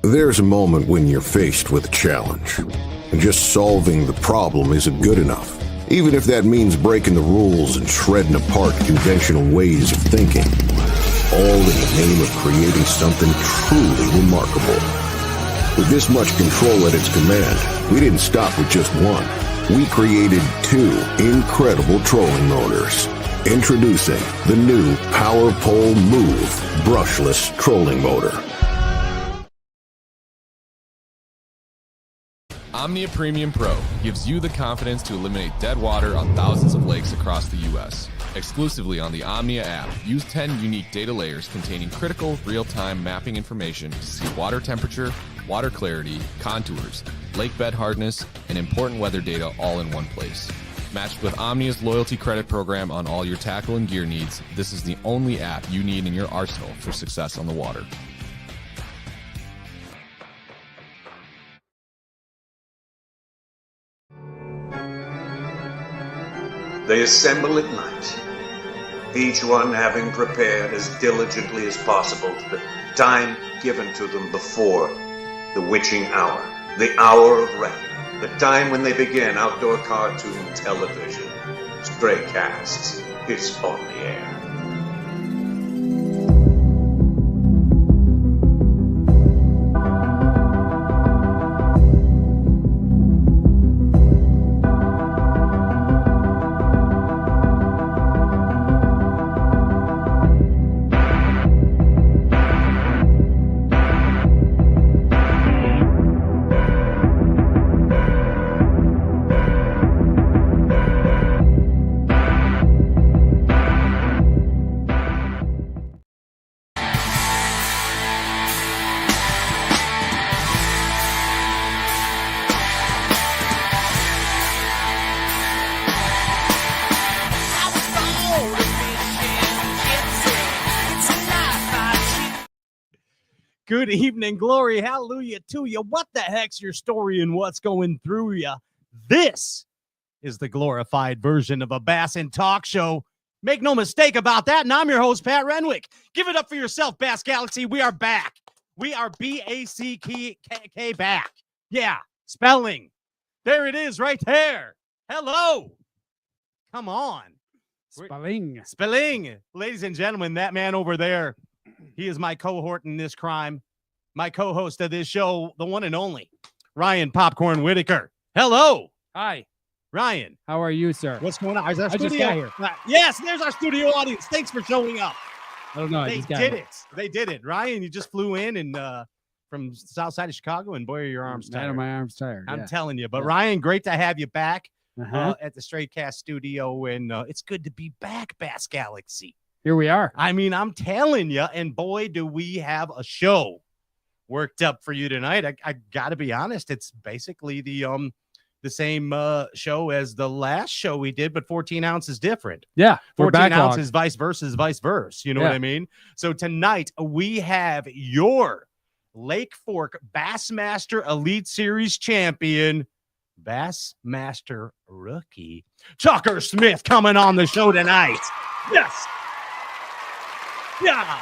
There's a moment when you're faced with a challenge, and just solving the problem isn't good enough, even if that means breaking the rules and shredding apart conventional ways of thinking, all in the name of creating something truly remarkable. With this much control at its command, we didn't stop with just one. We created two incredible trolling motors. Introducing the new Power Pole Move brushless trolling motor. Omnia Premium Pro gives you the confidence to eliminate dead water on thousands of lakes across the U.S. Exclusively on the Omnia app, use 10 unique data layers containing critical real-time mapping information to see water temperature, water clarity, contours, lake bed hardness, and important weather data all in one place. Matched with Omnia's loyalty credit program on all your tackle and gear needs, this is the only app you need in your arsenal for success on the water. They assemble at night, each one having prepared as diligently as possible to the time given to them before the witching hour, the hour of reckoning, the time when they begin outdoor cartoon television. Stray Casts is on the air. Good evening, glory, hallelujah to you. What the heck's your story and what's going through you? This is the glorified version of a Bass and Talk show. Make no mistake about that, and I'm your host, Pat Renwick. Give it up for yourself, Bass Galaxy. We are back. We are B-A-C-K back. Yeah, spelling. There it is right there. Hello. Come on. Spelling. Ladies and gentlemen, that man over there, he is my cohort in this crime, my co-host of this show, the one and only, Ryan Popcorn Whitaker. Hello. Hi. Ryan. How are you, sir? What's going on? Is our I just studio got here. Yes, there's our studio audience. Thanks for showing up. I don't know. They did it. They did it. Ryan, you just flew in and from south side of Chicago, and boy, are your arms tired. My arms tired. I'm yeah. telling you. But Yeah. Ryan, great to have you back Uh-huh. at the Straight Cast studio, and it's good to be back, Bass Galaxy. Here we are. I mean, I'm telling you, and boy, do we have a show worked up for you tonight. I got to be honest, it's basically the same show as the last show we did, but 14 ounces different. Yeah. 14 ounces, vice versa. You know what Yeah. I mean? So tonight we have your Lake Fork Bassmaster Elite Series champion, Bassmaster rookie, Tucker Smith, coming on the show tonight. Yes. Yeah.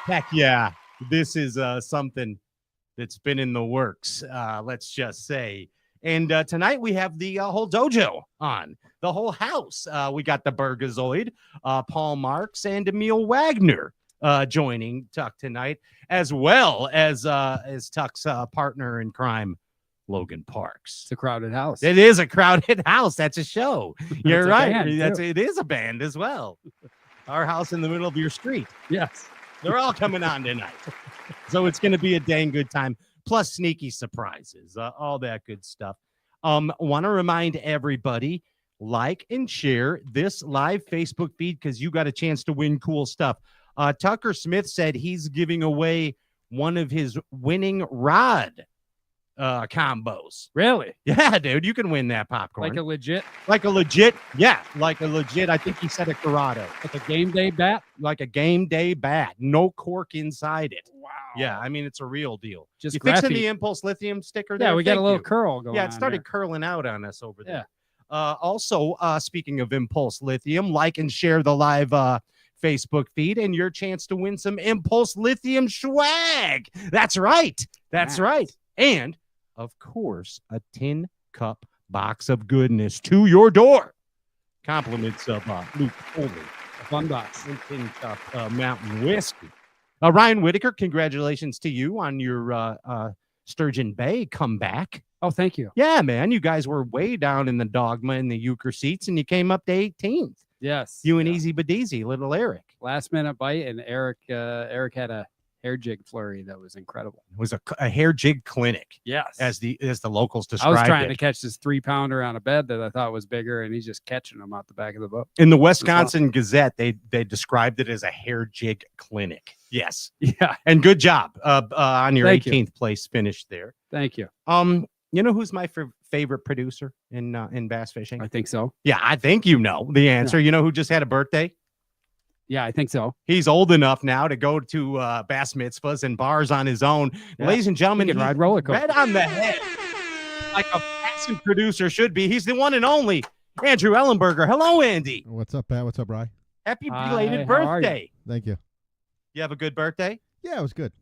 Heck yeah. This is something that's been in the works, let's just say. And tonight we have the whole dojo on, the whole house. We got the Bergazoid, Paul Marks, and Emil Wagner joining Tuck tonight, as well as Tuck's partner in crime, Logan Parks. It's a crowded house. It is a crowded house. That's a show. You're right. Band, It is a band as well. Our house in the middle of your street. Yes. They're all coming on tonight. So it's going to be a dang good time. Plus sneaky surprises, all that good stuff. Want to remind everybody, like and share this live Facebook feed because you got a chance to win cool stuff. Tucker Smith said he's giving away one of his winning rod combos. Really? Yeah, dude, you can win that popcorn. Like a legit, Yeah, like a legit, I think he said a Corrado. like a game day bat? Like a game day bat. No cork inside it. Wow. Yeah, I mean, it's a real deal. Just you fixing graphite. the Impulse Lithium sticker there? Yeah, we got a Thank little you. curl going on. Yeah, it started there. curling out on us over there. Yeah. Also, speaking of Impulse Lithium, like and share the live Facebook feed and your chance to win some Impulse Lithium swag. That's right. That's right. And, of course, a tin cup box of goodness to your door. Compliments of Luke Foley. A fun box. And tin cup mountain whiskey. Ryan Whitaker, congratulations to you on your Sturgeon Bay comeback. Oh, thank you. Yeah, man. You guys were way down in the dogma in the euchre seats, and you came up to 18th. Yes. You and Easy Bedeezy, little Eric. Last minute bite, and Eric had a hair jig flurry that was incredible. It was a hair jig clinic, Yes. as the locals I described was trying it. to catch this 3-pounder on a bed that I thought was bigger, and he's just catching them out the back of the boat. In the Wisconsin Gazette, they described it as a hair jig clinic. Yes. Yeah. And good job on your Thank you. 18th place finish there. Thank you. You know who's my favorite producer in bass fishing? I think so. Yeah, I think you know the answer. You know who just had a birthday? Yeah, I think so. He's old enough now to go to bass mitzvahs and bars on his own. Yeah. Ladies and gentlemen, He can he's ride roller coaster. right on the head, like a passing producer should be. He's the one and only Andrew Ellenberger. Hello, Andy. What's up, Pat? What's up, Rye? Happy Hi, belated how are you? birthday. Thank you. You have a good birthday? Yeah, it was good.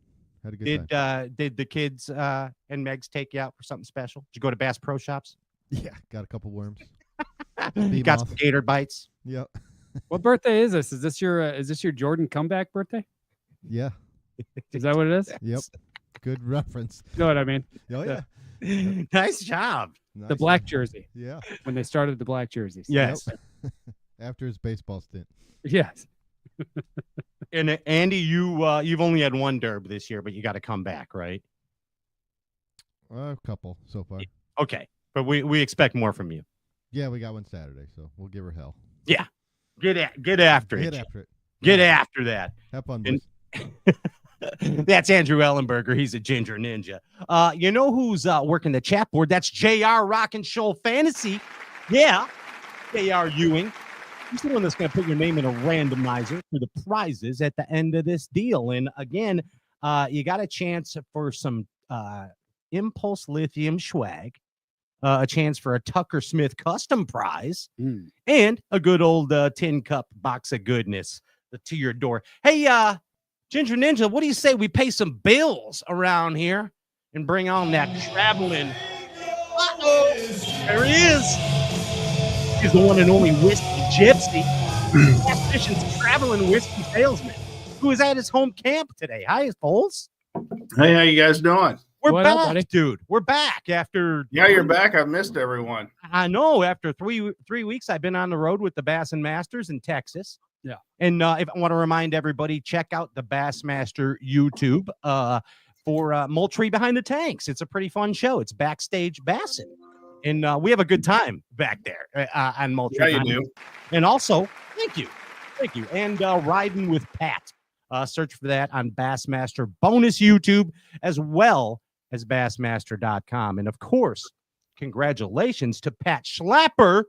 Had a good time. Did the kids and Megs take you out for something special? Did you go to Bass Pro Shops? Yeah, got a couple worms. You got some gator bites. Yep. What birthday is this? Is this your Jordan comeback birthday? Yeah. Is that what it is? Yep. Good reference. You know what I mean? Oh yeah. Nice job. Nice. The black jersey, Yeah. when they started the black jerseys. Yes. After his baseball stint. Yes. And Andy, you've only had one derb this year, but you got to come back, right? A couple so far. Okay, but we expect more from you. Yeah, we got one Saturday, so we'll give her hell. Get after it. Get after it. Get after that. Have fun, And- boys. That's Andrew Ellenberger. He's a ginger ninja. You know who's working the chat board? That's JR Rock and Show Fantasy. Yeah, JR Ewing. He's the one that's going to put your name in a randomizer for the prizes at the end of this deal. And again, you got a chance for some Impulse Lithium swag, a chance for a Tucker Smith custom prize, and a good old tin cup box of goodness to your door. Hey, Ginger Ninja, what do you say we pay some bills around here and bring on that traveling? Uh-oh, there he is. He's the one and only Whiskey Gypsy, Bass Fishing's traveling whiskey salesman, who is at his home camp today. Hi, Foles. Hey, how you guys doing? We're What up, back, buddy? dude. We're back after. Yeah, you're back. I've missed everyone. I know. After three weeks, I've been on the road with the Bassmasters in Texas. Yeah. And if I want to remind everybody, check out the Bassmaster YouTube for Moultrie Behind the Tanks. It's a pretty fun show. It's backstage bassing. And we have a good time back there on Moultrie. Yeah, you Behind the do. And also, thank you. And Riding with Pat. Search for that on Bassmaster bonus YouTube, as well as Bassmaster.com. And of course, congratulations to Pat Schlapper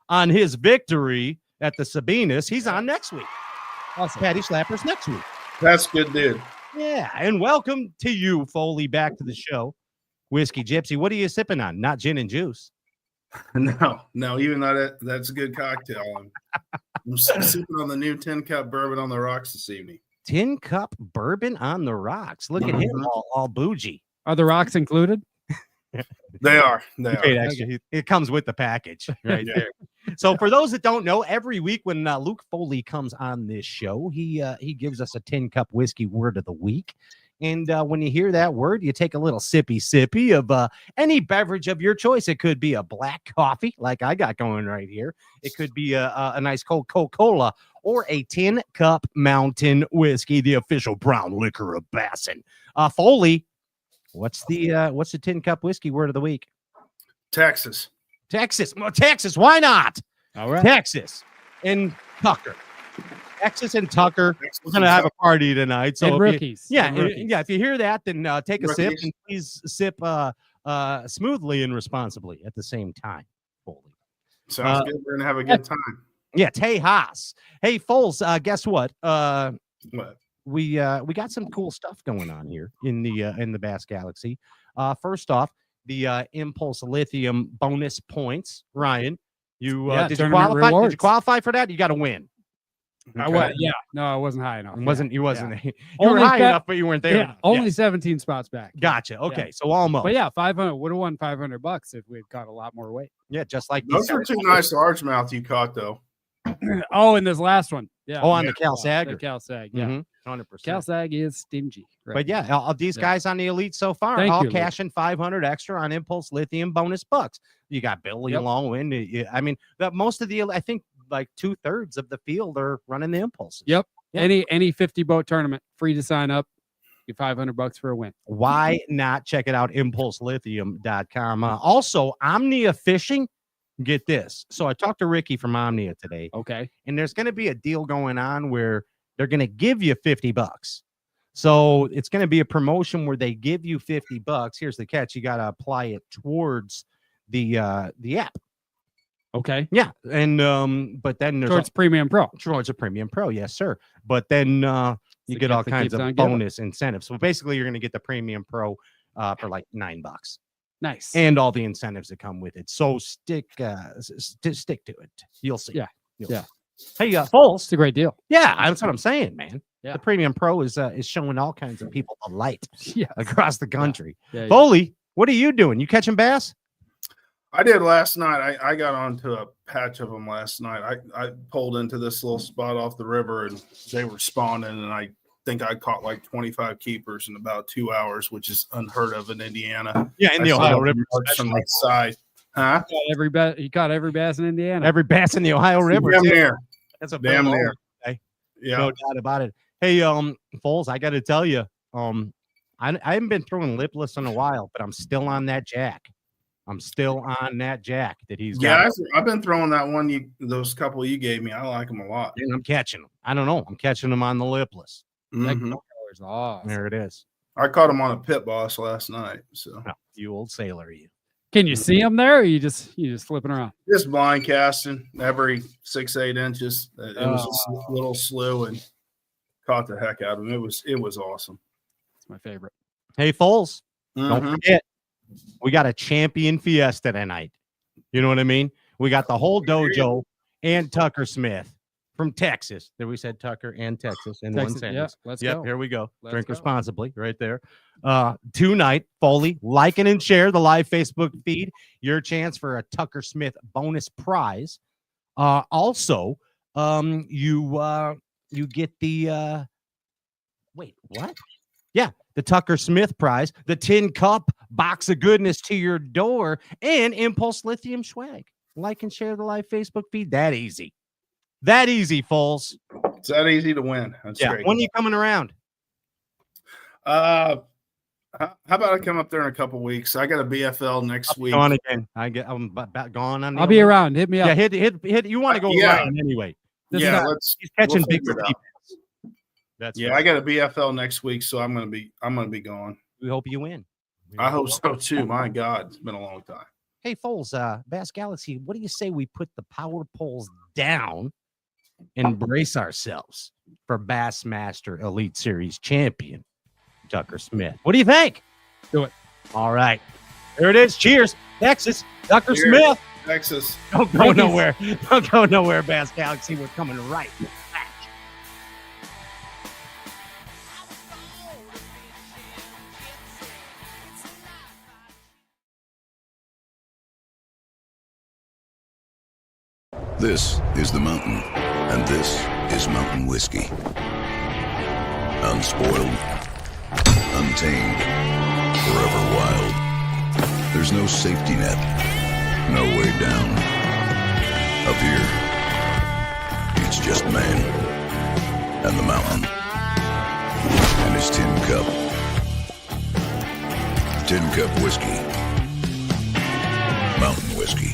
on his victory at the Sabinas. He's on next week. Awesome. Patty Schlapper's next week. That's good, dude. Yeah. And welcome to you, Foley, back to the show. Whiskey Gypsy, what are you sipping on? Not gin and juice. No, even though that's a good cocktail. I'm sipping on the new 10-cup bourbon on the rocks this evening. Tin cup bourbon on the rocks. Look at him, all bougie. Are the rocks included? They are. Great, actually, it comes with the package right Yeah. there. So for those that don't know, every week when Luke Foley comes on this show, he gives us a 10-cup whiskey word of the week. And when you hear that word, you take a little sippy of any beverage of your choice. It could be a black coffee, like I got going right here. It could be a nice cold Coca-Cola or a 10-cup mountain whiskey, the official brown liquor of Bassin. Foley, what's the 10-cup whiskey word of the week? Texas. Texas. Well, Texas. Why not? All right. Texas and Tucker. Texas and Tucker. We're gonna have a party tonight. So And if rookies. you, yeah, And and- rookies. yeah. If you hear that, then take a sip Rookies. and please sip smoothly and responsibly at the same time. Foley. Sounds good. We're gonna have a good time. Yeah, Tejas. Hey, Foles. Guess what? What? We got some cool stuff going on here in the Bass Galaxy. First off, the Impulse Lithium bonus points. Ryan, you Yeah, did you tournament qualify? Did you rewards. qualify for that? You got to win. Yeah. No, I wasn't high enough. You wasn't. You Only were high that- enough, but you weren't there. Yeah, only 17 spots back. Gotcha. Okay, Yeah. so almost. But yeah, 500 would have won $500 if we'd caught a lot more weight. Yeah, just like Those are two nice largemouth you caught, though. Oh, and this last one. Yeah. Oh, on the The Cal-Sag. Cal-Sag. Yeah. 100%. Cal-Sag is stingy. Right. But yeah, all these guys on the elite so far, Thank all you, Luke. cashing 500 extra on Impulse Lithium bonus bucks. You got Billy Yep. Longwind. I mean, most of the, I think like 2/3 of the field are running the Impulses. Yep. Yeah. Any 50 boat tournament, free to sign up. Get $500 for a win. Why not check it out? ImpulseLithium.com. Also, Omnia Fishing. Get this. So I talked to Ricky from Omnia today, Okay. and there's going to be a deal going on where they're going to give you $50. So it's going to be a promotion where they give you $50. Here's the catch: you got to apply it towards the app. Okay. Yeah, and but then there's Towards Premium Pro. towards a Premium Pro, yes, sir. But then you The get all gift that kinds keeps of on giving. bonus incentives. So basically, you're going to get the Premium Pro for like $9. Nice. And all the incentives that come with it. So stick stick to it. You'll see. Yeah. You'll Yeah. see. Hey, Foles. It's a great deal. Yeah, that's what I'm saying, man. Yeah. The Premium Pro is showing all kinds of people the light Yeah. across the country. Yeah. Foley, what are you doing? You catching bass? I did last night. I got onto a patch of them last night. I pulled into this little spot off the river, and they were spawning, and I think I caught like 25 keepers in about 2 hours, which is unheard of in Indiana. Yeah, in the I saw Ohio them River. march from the side. Huh? He caught every bass in Indiana. Every bass in the Ohio River. Damn too. near. That's a Damn big near. one. Okay. Yeah. No doubt about it. Hey, Foles, I got to tell you, I haven't been throwing lipless in a while, but I'm still on that jack. I'm still on that jack that he's got. Yeah, I've been throwing that one. Those couple you gave me. I like them a lot. And I'm catching them. I don't know. I'm catching them on the lipless. That Mhm. color's awesome. There it is. I caught them on a pit boss last night. So Oh, you old sailor, you. Can you see them there, or you just flipping around? just blind casting every 6-8 inches. It was a little slow and caught the heck out of them. It was awesome. It's my favorite. Hey, Foles, don't Mhm. forget, we got a champion fiesta tonight. You know what I mean? We got the whole dojo and Tucker Smith from Texas. There we said Tucker and Texas in one Texas, sentence. yeah, let's Yep, go. here we go. Let's Drink go. responsibly right there. Tonight, Foley, like and share the live Facebook feed. Your chance for a Tucker Smith bonus prize. Also, you get the wait, what? Yeah, the Tucker Smith prize, the tin cup box of goodness to your door, and Impulse Lithium swag. Like and share the live Facebook feed. That easy. That easy, Foles. It's that easy to win. That's Yeah. great. When you coming around? How about I come up there in a couple weeks? I got a BFL next week. Gone again. I'm about gone on. the I'll be other- around. Hit me up. Yeah, hit. You want to go Yeah. around anyway. This is Yeah, not- He's catching we'll big figure it out. bass. That's Yeah, right. I got a BFL next week, so I'm gonna be gone. We hope you win. I hope so too. My God, it's been a long time. Hey, Foles, Bass Galaxy, what do you say we put the power poles down and brace ourselves for Bassmaster Elite Series champion, Tucker Smith? What do you think? Do it. All right. There it is. Cheers. Texas, Tucker Cheers. Smith. Texas. Don't go Thank you. nowhere. Don't go nowhere, Bass Galaxy. We're coming right back. This is the mountain, and this is mountain whiskey. Unspoiled, untamed, forever wild. There's no safety net, no way down. Up here, it's just man and the mountain and his tin cup. Tin Cup Whiskey. Mountain whiskey.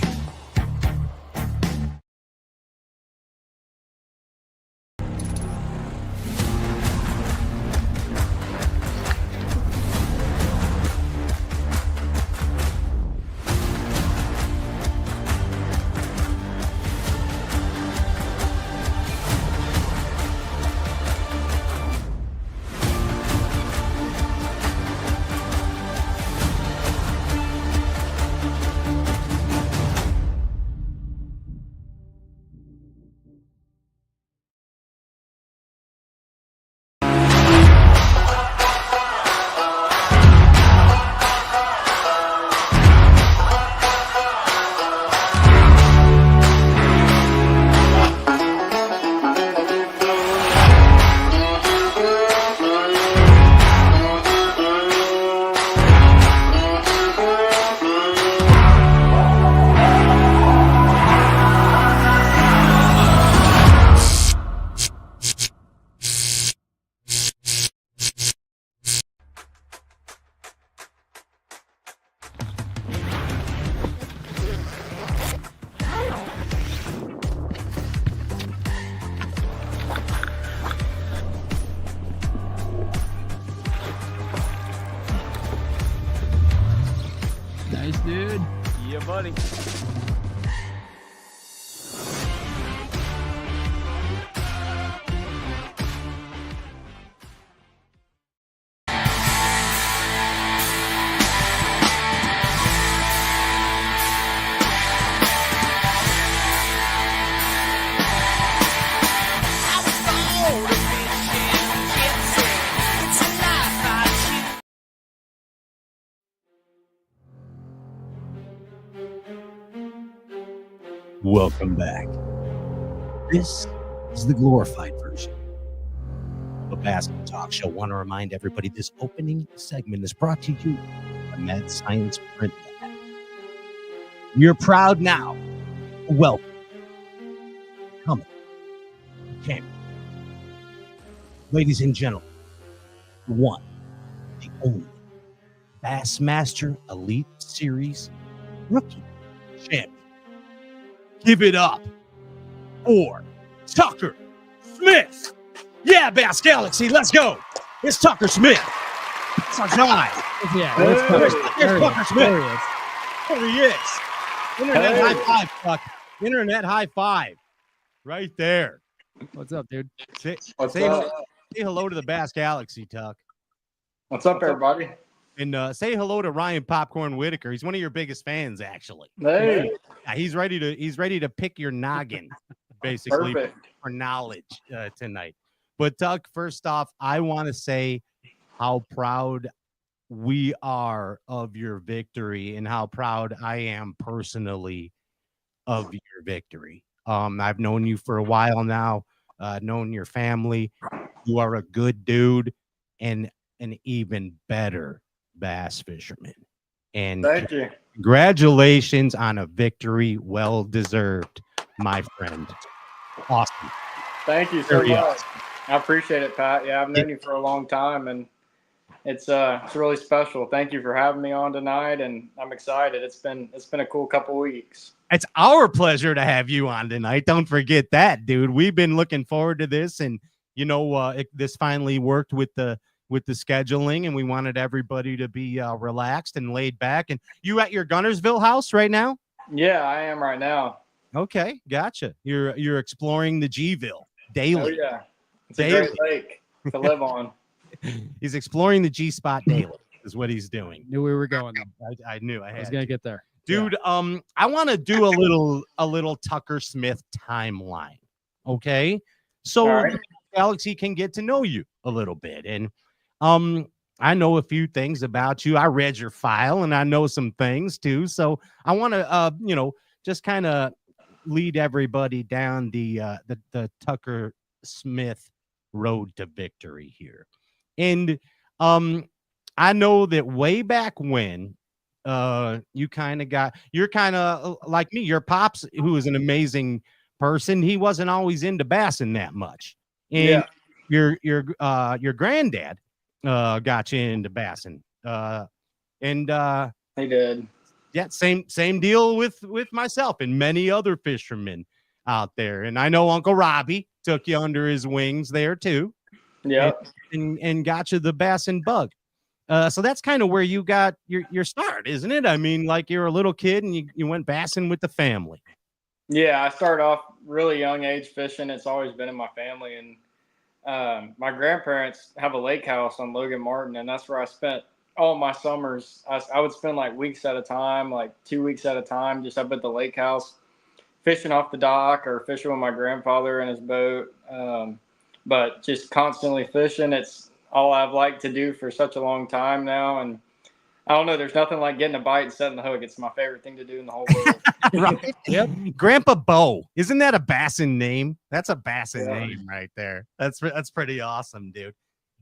dude. Yeah, buddy. Welcome back. This is the glorified version of a basketball talk show. Want to remind everybody this opening segment is brought to you by Mad Science Print Lab. We're proud now. Welcome. Coming. Champion. Ladies and gentlemen, the one, the only Bassmaster Elite Series rookie champion. Give it up for Tucker Smith. Yeah, Bass Galaxy, let's go. It's Tucker Smith. It's our guy. Yeah, Hey. there's There's Tucker Smith. There he is. There he is. Internet Hey. high five, Tuck. Internet high five. Right there. What's up, dude? Say, What's say, up? say hello to the Bass Galaxy, Tuck. What's up, everybody? And say hello to Ryan Popcorn Whitaker. He's one of your biggest fans, actually. Hey, Yeah, he's ready to pick your noggin, basically, perfect. for knowledge tonight. But Tuck, first off, I want to say how proud we are of your victory and how proud I am personally of your victory. I've known you for a while now, known your family. You are a good dude and an even better bass fisherman. And Thank you. congratulations on a victory, well deserved, my friend. Awesome. Thank you so Very much. awesome. I appreciate it, Pat. Yeah, I've known you for a long time, and it's really special. Thank you for having me on tonight, and I'm excited. It's been a cool couple weeks. It's our pleasure to have you on tonight. Don't forget that, dude. We've been looking forward to this, and this finally worked with the scheduling, and we wanted everybody to be relaxed and laid back. And you at your Gunnersville house right now? Yeah, I am right now. Okay, gotcha. You're exploring the Gville Oh daily. yeah, it's Daily. a great lake to live on. He's exploring the G spot daily. Is what he's doing. Knew we were going. Though. I knew I I was had gonna to. get there. Dude, I want to do a little Tucker Smith timeline. Okay, so All right. the Galaxy can get to know you a little bit, and I know a few things about you. I read your file, and I know some things too. So I want to just kind of lead everybody down the Tucker Smith road to victory here, and I know that way back when. You're kind of like me. Your pops, who is an amazing person, he wasn't always into bassing that much. And your granddad got you into bassing. He did. Yeah, same deal with myself and many other fishermen out there. And I know Uncle Robbie took you under his wings there too. Yeah. And got you the bass and bug. So that's kind of where you got your start, isn't it? I mean, like you're a little kid and you went bassing with the family. Yeah, I started off really young age fishing. It's always been in my family, and my grandparents have a lake house on Logan Martin, and that's where I spent all my summers. I would spend like weeks at a time, like 2 weeks at a time, just up at the lake house, fishing off the dock or fishing with my grandfather in his boat. But just constantly fishing. It's all I've liked to do for such a long time now. And I don't know, there's nothing like getting a bite and setting the hook. It's my favorite thing to do in the whole world. Right? Yep. Grandpa Bo. Isn't that a bassin name? That's a bassin Yeah. name right there. That's pretty awesome, dude.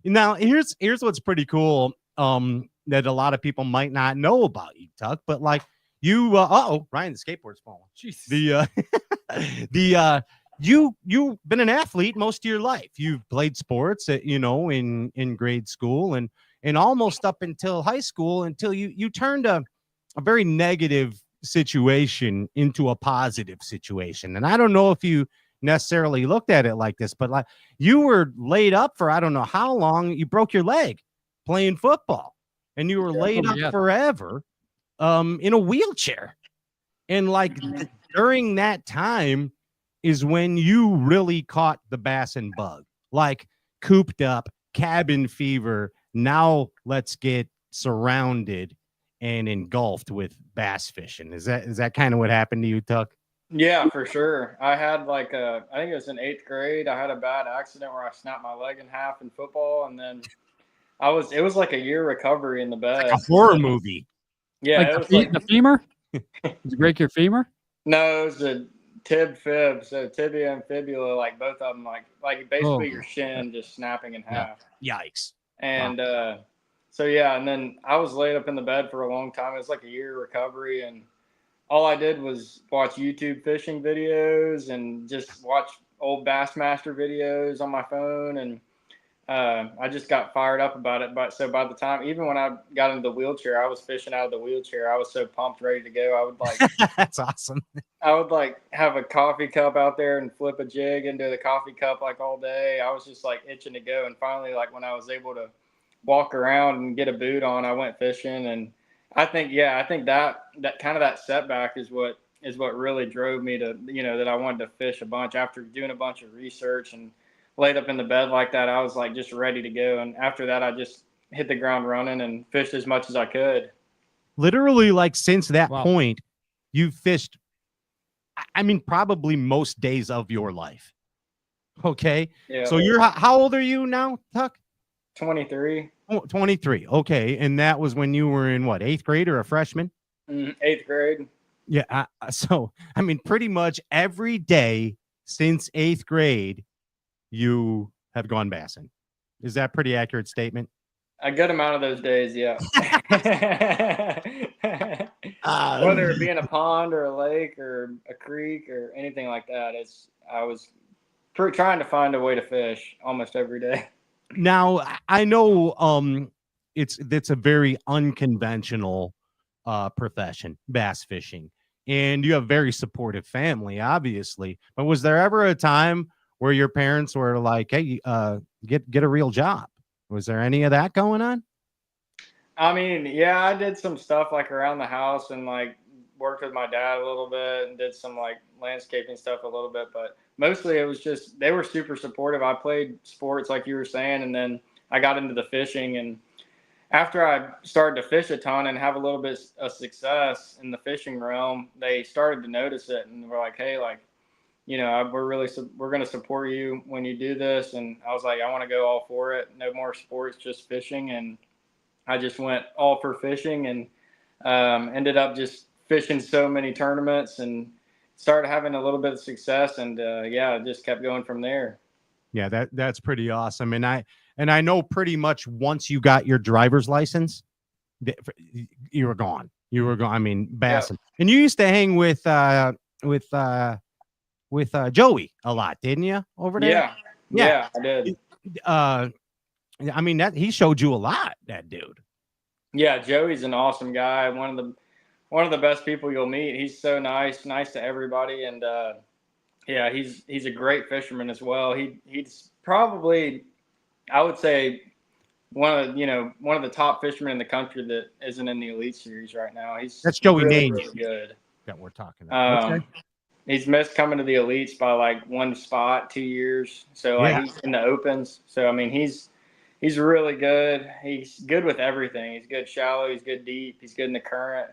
Now, here's what's pretty cool that a lot of people might not know about you, Tuck, but like you Ryan, the skateboard's falling. Jeez. You've been an athlete most of your life. You've played sports in grade school and almost up until high school, until you turned a very negative situation into a positive situation. And I don't know if you necessarily looked at it like this, but like you were laid up for I don't know how long. You broke your leg playing football, and you were laid up forever. in a wheelchair. And like during that time is when you really caught the bass and bug, like cooped up, cabin fever. Now let's get surrounded and engulfed with bass fishing. Is that kind of what happened to you, Tuck? Yeah, for sure. I had I think it was in 8th grade. I had a bad accident where I snapped my leg in half in football, and then it was like a year recovery in the bed. Like a horror movie. Yeah, Like it was the femur? Did you break your femur? no, it was a fib, so tibia and fibula, like both of them, like basically your shin just snapping in half. Yikes. And so yeah, and then I was laid up in the bed for a long time. It was like a year recovery, and all I did was watch YouTube fishing videos and just watch old Bassmaster videos on my phone, and I just got fired up about it. But so by the time, even when I got into the wheelchair, I was fishing out of the wheelchair. I was so pumped, ready to go. I would That's awesome. I would have a coffee cup out there and flip a jig into the coffee cup like all day. I was just like itching to go. And finally, like when I was able to walk around and get a boot on, I went fishing. And I think that kind of that setback is what really drove me to, that I wanted to fish a bunch. After doing a bunch of research and laid up in the bed like that, I was like just ready to go. And after that, I just hit the ground running and fished as much as I could. Literally, like since that point, you've fished, I mean, probably most days of your life. Okay. Yeah. So how old are you now, Tuck? 23. Oh, 23. Okay. And that was when you were in what, 8th grade or a freshman? 8th grade. Yeah. So, I mean, pretty much every day since 8th grade, you have gone bassing. Is that a pretty accurate statement? A good amount of those days, yeah. Whether it be in a pond or a lake or a creek or anything like that, I was trying to find a way to fish almost every day. Now, I know it's a very unconventional profession, bass fishing, and you have a very supportive family, obviously. But was there ever a time where your parents were like, "Hey, get a real job"? Was there any of that going on? I mean, yeah, I did some stuff like around the house and like worked with my dad a little bit and did some like landscaping stuff a little bit, but mostly it was just they were super supportive. I played sports like you were saying, and then I got into the fishing, and after I started to fish a ton and have a little bit of success in the fishing realm, they started to notice it and were like, "Hey, like, we're going to support you when you do this." And I was like, I want to go all for it. No more sports, just fishing. And I just went all for fishing and ended up just fishing so many tournaments and started having a little bit of success. And just kept going from there. Yeah, that's pretty awesome. And I know pretty much once you got your driver's license, you were gone. You were gone. I mean, bassing. Yep. And you used to hang with Joey a lot, didn't you, over there? Yeah, I did. I mean, that he showed you a lot, that dude. Yeah, Joey's an awesome guy. One of the best people you'll meet. He's so nice to everybody, and he's a great fisherman as well. He's probably, I would say, one of the top fishermen in the country that isn't in the Elite Series right now. That's Joey really, Name really good that we're talking about. Okay. He's missed coming to the elites by like one spot, 2 years. So he's in the opens. So I mean, he's really good. He's good with everything. He's good shallow. He's good deep. He's good in the current.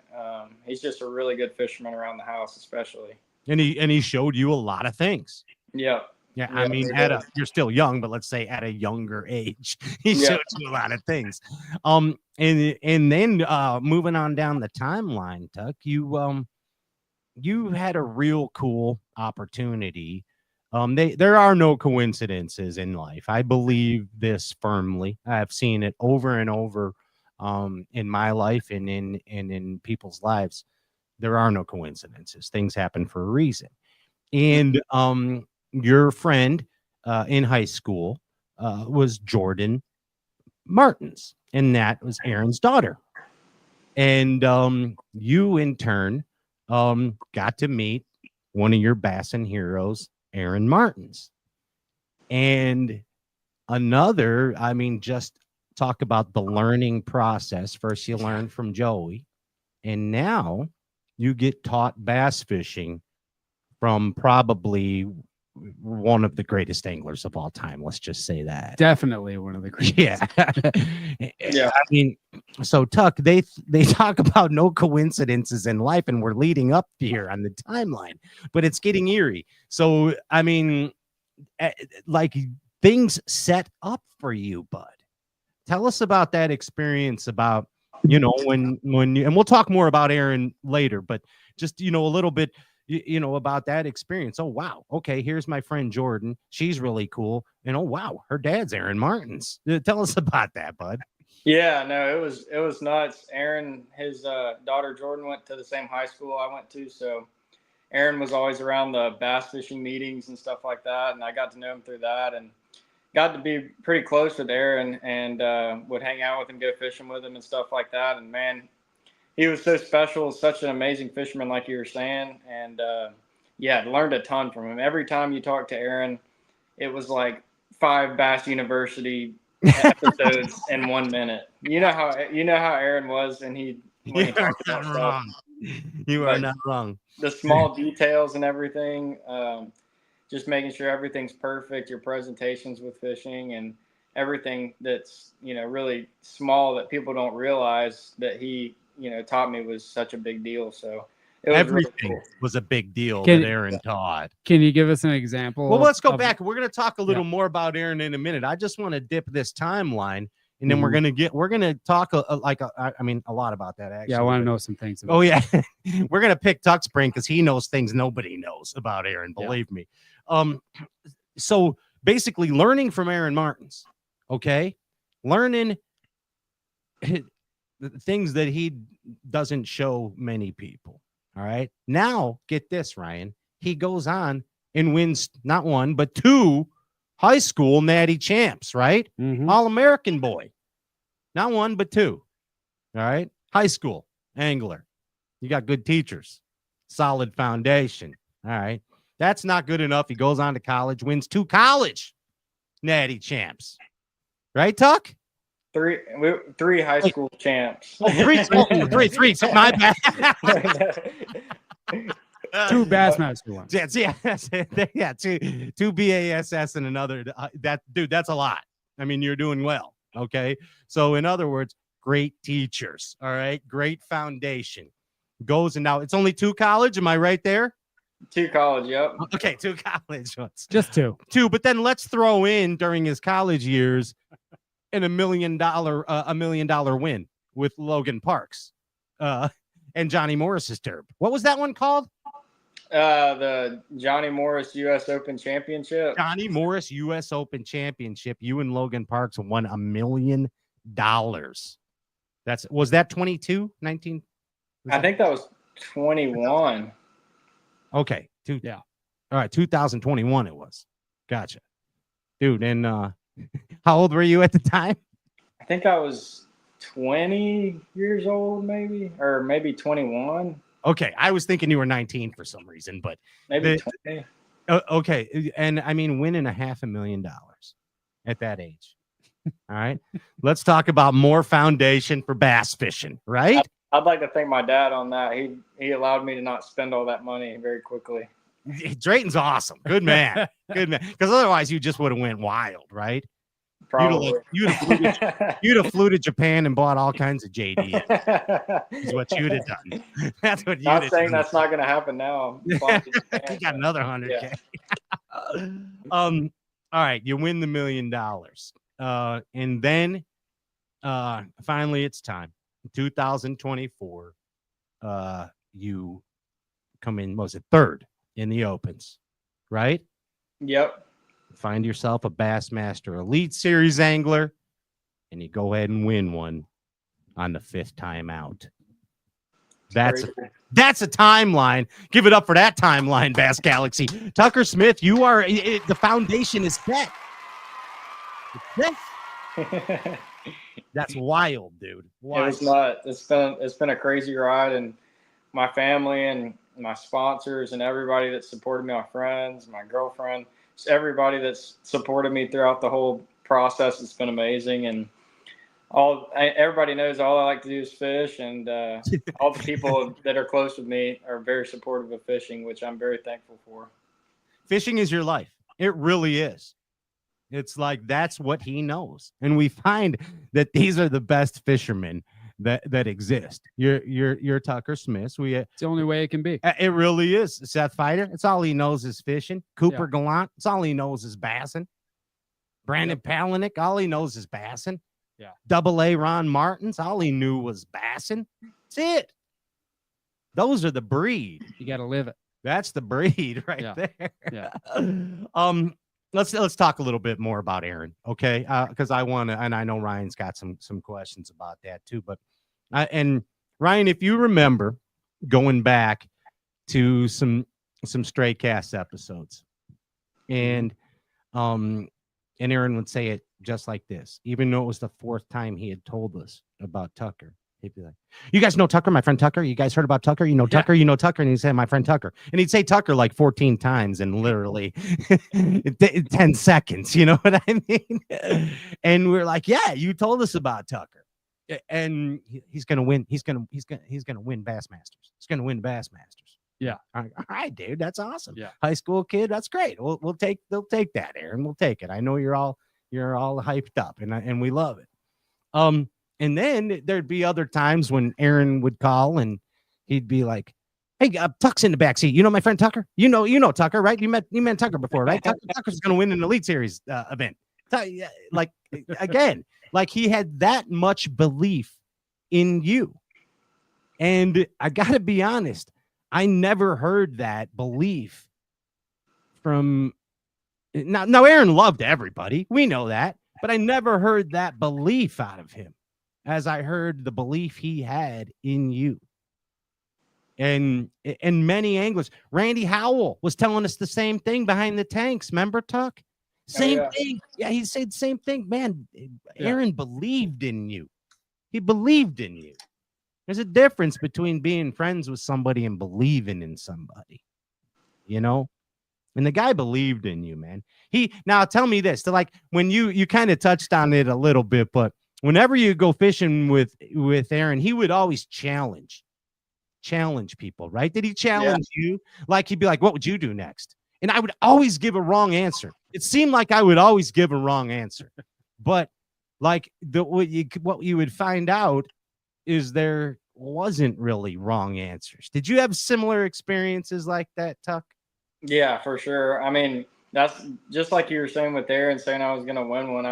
He's just a really good fisherman around the house, especially. And he showed you a lot of things. Yeah. Yeah. I mean, you're still young, but let's say at a younger age, he showed you a lot of things. And then moving on down the timeline, Tuck, you had a real cool opportunity. There are no coincidences in life. I believe this firmly. I've seen it over and over in my life and in people's lives. There are no coincidences. Things happen for a reason. And your friend in high school was Jordan Martins, and that was Aaron's daughter. And you in turn got to meet one of your bassin heroes, Aaron Martins. And another, I mean, just talk about the learning process. First, you learn from Joey, And now you get taught bass fishing from probably one of the greatest anglers of all time. Let's just say that. Definitely one of the greatest. Yeah. Yeah. I mean, so Tuck, they talk about no coincidences in life, and we're leading up here on the timeline, but it's getting eerie. So, I mean, like things set up for you, bud. Tell us about that experience about, you know, when you, and we'll talk more about Aaron later, but just, you know, a little bit, you know, about that experience. Oh, wow. Okay. Here's my friend Jordan. She's really cool. And oh, wow. Her dad's Aaron Martins. Tell us about that, bud. Yeah, no, it was nuts. Aaron, his daughter Jordan went to the same high school I went to, so Aaron was always around the bass fishing meetings and stuff like that, and I got to know him through that, and got to be pretty close with Aaron, and would hang out with him, go fishing with him, and stuff like that. And man, he was so special, such an amazing fisherman, like you were saying, and yeah, learned a ton from him. Every time you talk to Aaron, it was like 5 Bass University episodes in 1 minute. You know how Aaron was, and when he talked about stuff. You are not wrong. The small details and everything, just making sure everything's perfect, your presentations with fishing and everything that's, you know, really small that people don't realize that he, you know, taught me was such a big deal. So it was Everything really cool. was a big deal that Aaron taught. Can you give us an example? Well, let's go back. We're going to talk a little more about Aaron in a minute. I just want to dip this timeline, and then we're going to talk I mean, a lot about that, actually. Yeah, I want to know some things about yeah. We're going to pick Tuck's brain because he knows things nobody knows about Aaron, believe me. So basically learning from Aaron Martins, okay? Learning the things that he doesn't show many people. All right. Now get this, Ryan. He goes on and wins not 1, but 2 high school natty champs, right? All-American boy. Not 1, but 2. All right. High school angler. You got good teachers, solid foundation. All right. That's not good enough. He goes on to college, wins 2 college natty champs. Right, Tuck? 3 high school champs. Oh, 3. Three. So my bad. 2 Bassmaster ones. Yeah, 2 BASS and another. That's a lot. I mean, you're doing well. Okay. So in other words, great teachers. All right. Great foundation. Goes and now it's only 2 college. Am I right there? 2 college. Yep. Okay. 2 college ones. Just 2. 2. But then let's throw in during his college years and $1 million win with Logan Parks and Johnny Morris's derb. What was that one called? The Johnny Morris U.S. Open Championship. Johnny Morris U.S. Open Championship. You and Logan Parks won $1 million. Was that 22, 19? I think that was 21. Okay. Yeah. All right. 2021 it was. Gotcha. Dude, and how old were you at the time? I think I was 20 years old, or maybe 21. Okay, I was thinking you were 19 for some reason, but maybe 20. Okay, and I mean winning $500,000 at that age. All right, let's talk about more foundation for bass fishing, right? I'd like to thank my dad on that. He allowed me to not spend all that money very quickly. Drayton's awesome. Good man. Good man. Because otherwise you just would have went wild, right? Probably. You'd have flew to Japan and bought all kinds of JD. Is what you'd have done. That's what you'd have done. Not saying that's not going to happen now. You got another 100K. Yeah. All right, you win the $1 million. And then finally it's time. 2024, you come in, what was it, 3rd in the Opens, right? Yep. Find yourself a Bassmaster Elite Series angler, and you go ahead and win one on the 5th time out. That's a timeline. Give it up for that timeline, Bass Galaxy. Tucker Smith, you are the foundation is set. That's wild, dude. Wild. It was not. It's been a crazy ride, and my family and my sponsors and everybody that supported me, my friends, my girlfriend, just everybody that's supported me throughout the whole process. It's been amazing, and everybody knows all I like to do is fish, and all the people that are close with me are very supportive of fishing, which I'm very thankful for. Fishing is your life. It really is. It's like that's what he knows, and we find that these are the best fishermen that exist. You're Tucker Smiths. It's the only way it can be. It really is. Seth Fighter. It's all he knows is fishing. Cooper Gallant. It's all he knows is bassing. Brandon Palaniuk. All he knows is bassing. Yeah. Double A Ron Martins. All he knew was bassing. That's it. Those are the breed. You got to live it. That's the breed right there. Yeah. Let's talk a little bit more about Aaron, okay? Because I want to, and I know Ryan's got some questions about that too. But and Ryan, if you remember going back to some Stray Cast episodes, and Aaron would say it just like this, even though it was the fourth time he had told us about Tucker. He'd be like, "You guys know Tucker, my friend Tucker? You guys heard about Tucker? You know Tucker? You know Tucker?" And he'd say, "My friend Tucker." And he'd say Tucker like 14 times in literally 10 seconds. You know what I mean? And we're like, "Yeah, you told us about Tucker." And he's going to win. He's going to win Bassmasters. He's going to win Bassmasters. Yeah. All right, dude. That's awesome. Yeah. High school kid. That's great. They'll take that, Aaron. We'll take it. I know you're all hyped up and we love it. And then there'd be other times when Aaron would call and he'd be like, "Hey, Tuck's in the back seat. You know my friend Tucker? You know Tucker, right? You met Tucker before, right? Tucker's going to win an Elite Series event." Like again, like he had that much belief in you. And I got to be honest, I never heard that belief from now Aaron loved everybody. We know that, but I never heard that belief out of him as I heard the belief he had in you. And many anglers, Randy Howell was telling us the same thing behind the tanks. Remember, Tuck? Same thing. Yeah, he said the same thing. Man, Aaron believed in you. He believed in you. There's a difference between being friends with somebody and believing in somebody, you know? And the guy believed in you, man. Now tell me this, like when you kind of touched on it a little bit, but whenever you go fishing with Aaron, he would always challenge people, right? Did he challenge you? Like he'd be like, "What would you do next?" And I would always give a wrong answer. It seemed like I would always give a wrong answer, but like what you would find out is there wasn't really wrong answers. Did you have similar experiences like that, Tuck? Yeah, for sure. I mean, that's just like you were saying with Aaron saying I was going to win one.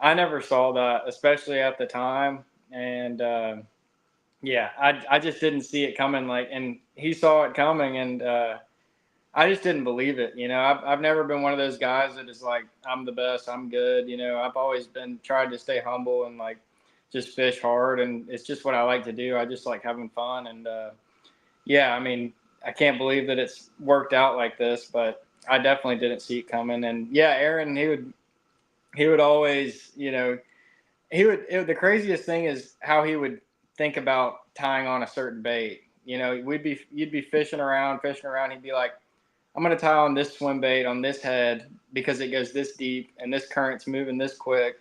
I never saw that, especially at the time. And I just didn't see it coming. And he saw it coming, and I just didn't believe it. You know, I've never been one of those guys that is like, I'm the best, I'm good. You know, I've always tried to stay humble and like just fish hard, and it's just what I like to do. I just like having fun, and I mean, I can't believe that it's worked out like this, but I definitely didn't see it coming. And Aaron, he would always, you know, the craziest thing is how he would think about tying on a certain bait. You know, you'd be fishing around. He'd be like, "I'm going to tie on this swim bait on this head because it goes this deep and this current's moving this quick.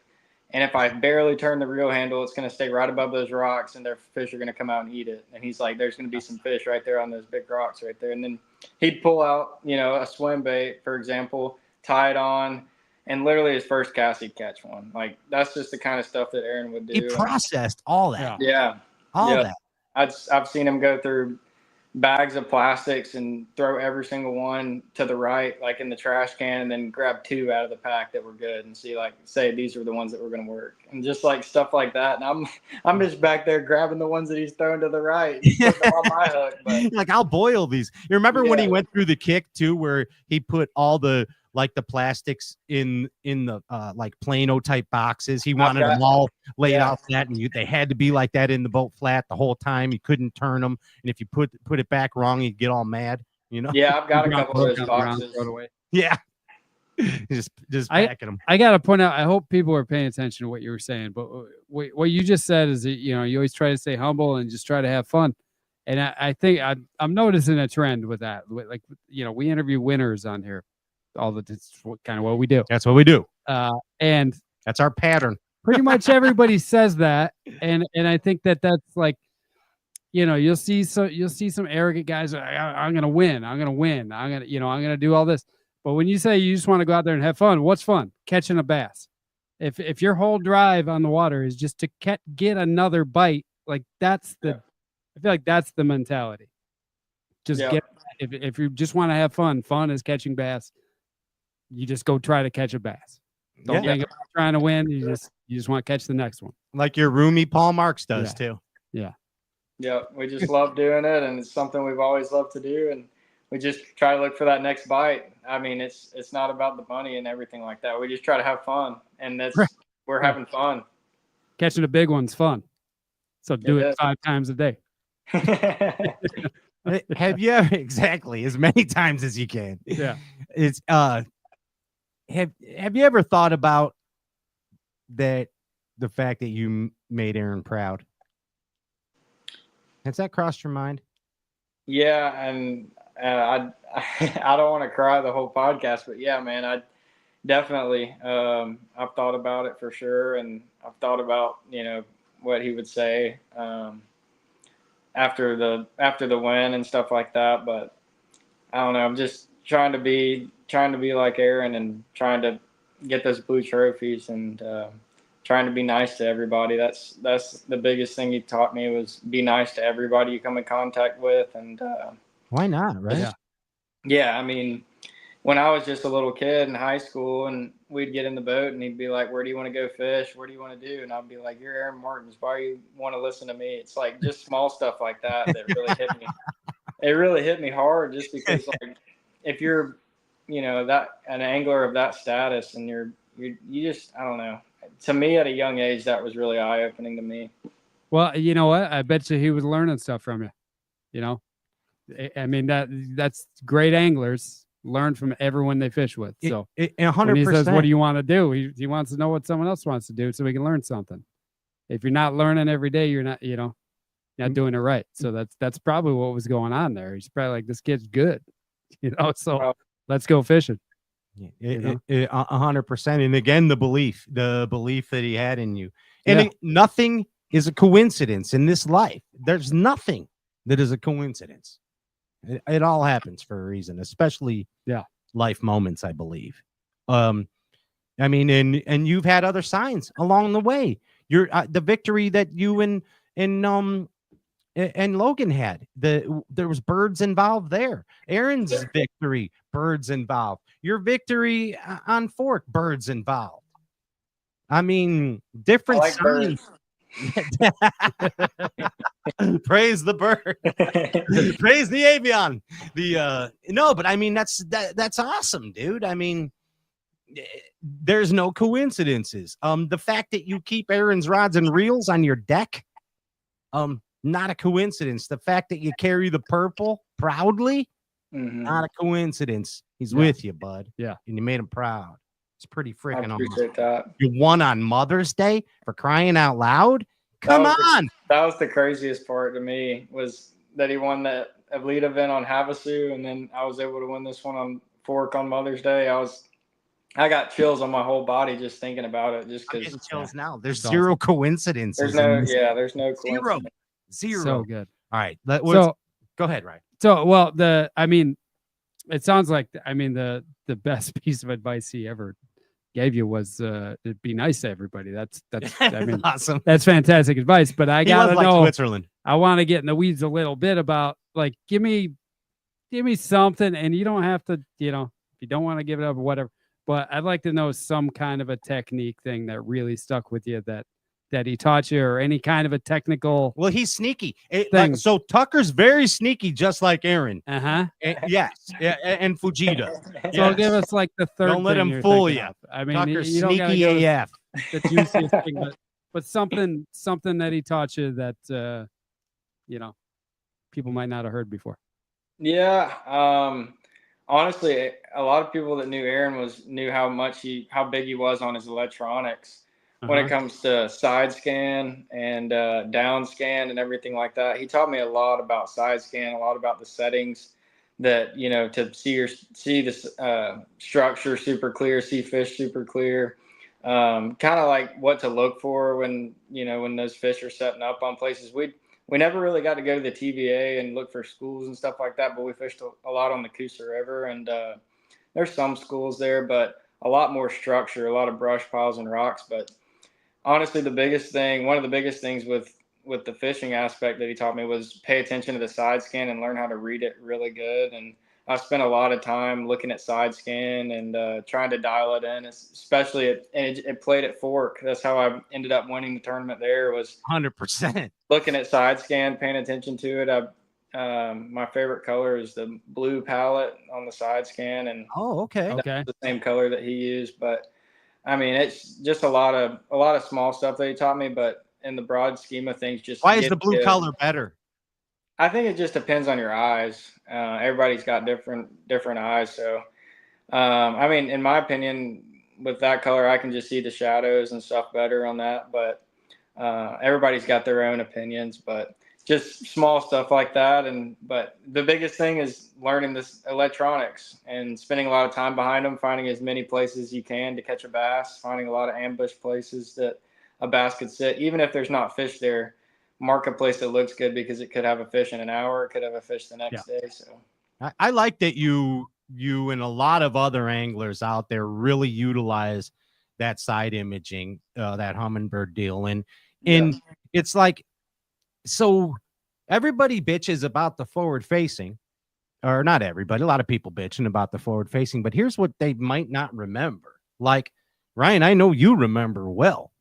And if I barely turn the reel handle, it's going to stay right above those rocks and their fish are going to come out and eat it." And he's like, "There's going to be some fish right there on those big rocks right there." And then he'd pull out, you know, a swim bait, for example, tie it on, and literally his first cast, he'd catch one. Like, that's just the kind of stuff that Aaron would do. He processed all that. All that. I've seen him go through bags of plastics and throw every single one to the right, like in the trash can, and then grab two out of the pack that were good and say these are the ones that were going to work, and just like stuff like that. And I'm just back there grabbing the ones that he's throwing to the right, putting them on my hook. But like, I'll boil these. You remember when he went through the kick too, where he put all the plastics in the like Plano type boxes. He wanted them all laid out flat, and they had to be like that in the boat flat the whole time. You couldn't turn them, and if you put it back wrong, you'd get all mad. You know? Yeah, I've got a couple of those boxes. Yeah, just packing them. I got to point out, I hope people are paying attention to what you were saying, but what you just said is that, you know, you always try to stay humble and just try to have fun. And I think I'm noticing a trend with that. Like, you know, we interview winners on here. That's kind of what we do. That's what we do. And that's our pattern. pretty much everybody says that, and I think that's like, you'll see some arrogant guys. I'm gonna win. I'm gonna do all this. But when you say you just want to go out there and have fun, what's fun? Catching a bass. If your whole drive on the water is just to get another bite, like that's I feel like that's the mentality. Just if you just want to have fun is catching bass. You just go try to catch a bass. Don't think about trying to win. You just want to catch the next one. Like your roomie Paul Marks does too. Yeah. Yeah, we just love doing it, and it's something we've always loved to do, and we just try to look for that next bite. I mean, it's not about the money and everything like that. We just try to have fun, and we're having fun. Catching a big one's fun, so do it 5 times a day. Have you ever exactly as many times as you can? Yeah. It's have you ever thought about the fact that you made Aaron proud? Has that crossed your mind? Yeah, and I don't want to cry the whole podcast, but yeah, man, I definitely I've thought about it for sure, and I've thought about what he would say after the win and stuff like that. But I don't know. I'm just trying to be like Aaron and trying to get those blue trophies and trying to be nice to everybody. That's the biggest thing he taught me, was be nice to everybody you come in contact with. And why not, right? Yeah, I mean, when I was just a little kid in high school and we'd get in the boat and he'd be like, where do you want to go fish? What do you want to do? And I'd be like, you're Aaron Martins. Why do you want to listen to me? It's like just small stuff like that really hit me. It really hit me hard, just because like if you're, an angler of that status and you just, I don't know. To me at a young age, that was really eye-opening to me. Well, you know what? I bet you he was learning stuff from you. I mean, that's great anglers learn from everyone they fish with. So 100%. When he says, what do you want to do? He wants to know what someone else wants to do so he can learn something. If you're not learning every day, you're not, not doing it right. So that's probably what was going on there. He's probably like, this kid's good, so let's go fishing. 100%. And again, the belief that he had in you. And nothing is a coincidence in this life. There's nothing that is a coincidence. It all happens for a reason, especially life moments, I believe. I mean, and you've had other signs along the way. You're the victory that you and Logan had. There was birds involved there. Aaron's victory, birds involved. Your victory on Fork, birds involved. I mean, different signs. Praise the bird. Praise the avian. No, but I mean that's awesome, dude. I mean, there's no coincidences. The fact that you keep Aaron's rods and reels on your deck, not a coincidence. The fact that you carry the purple proudly, not a coincidence. He's with you, bud. Yeah. And you made him proud. It's pretty freaking awesome. I appreciate that. You won on Mother's Day, for crying out loud. Come on. That was the craziest part to me, was that he won that elite event on Havasu, and then I was able to win this one on Fork on Mother's Day. I got chills on my whole body just thinking about it. Just because chills now. There's zero coincidences. There's no coincidence. Zero. So good. All right. Go ahead, Ryan. So, well, it sounds like, the best piece of advice he ever gave you was to be nice to everybody. That's awesome. That's fantastic advice. But I gotta know, Switzerland. I want to get in the weeds a little bit about, like, give me something, and you don't have to, if you don't want to give it up or whatever. But I'd like to know some kind of a technique thing that really stuck with you that he taught you, or any kind of a technical. Well, he's sneaky. So Tucker's very sneaky, just like Aaron. Yes. And Fujita. So give us like the third. Don't let him fool you. I mean, Tucker's you sneaky AF. The juiciest thing, but something that he taught you that people might not have heard before. Yeah. Honestly, a lot of people that knew Aaron knew how big he was on his electronics when it comes to side scan and down scan and everything like that. He taught me a lot about side scan, a lot about the settings that, to see the structure super clear, see fish super clear. kind of like what to look for when when those fish are setting up on places. We never really got to go to the TVA and look for schools and stuff like that, but we fished a lot on the Coosa River, and there's some schools there, but a lot more structure, a lot of brush piles and rocks. But honestly, one of the biggest things with the fishing aspect that he taught me was pay attention to the side scan and learn how to read it really good. And I spent a lot of time looking at side scan and trying to dial it in, especially it played at Fork. That's how I ended up winning the tournament there, was 100%. looking at side scan, paying attention to it. My favorite color is the blue palette on the side scan, and Oh, okay. Okay. the same color that he used. But I mean, it's just a lot of small stuff that he taught me, but in the broad scheme of things, just Why is the blue color better? I think it just depends on your eyes. Everybody's got different eyes, so I mean, in my opinion, with that color, I can just see the shadows and stuff better on that. But everybody's got their own opinions, but just small stuff like that. But the biggest thing is learning this electronics and spending a lot of time behind them, finding as many places as you can to catch a bass, finding a lot of ambush places that a bass could sit, even if there's not fish there. Mark a place that looks good, because it could have a fish in an hour, it could have a fish the next day. So I like that you and a lot of other anglers out there really utilize that side imaging, that hummingbird deal. And it's like, so everybody bitches about the forward facing, or not everybody, a lot of people bitching about the forward facing, but here's what they might not remember. Like, Ryan, I know you remember well,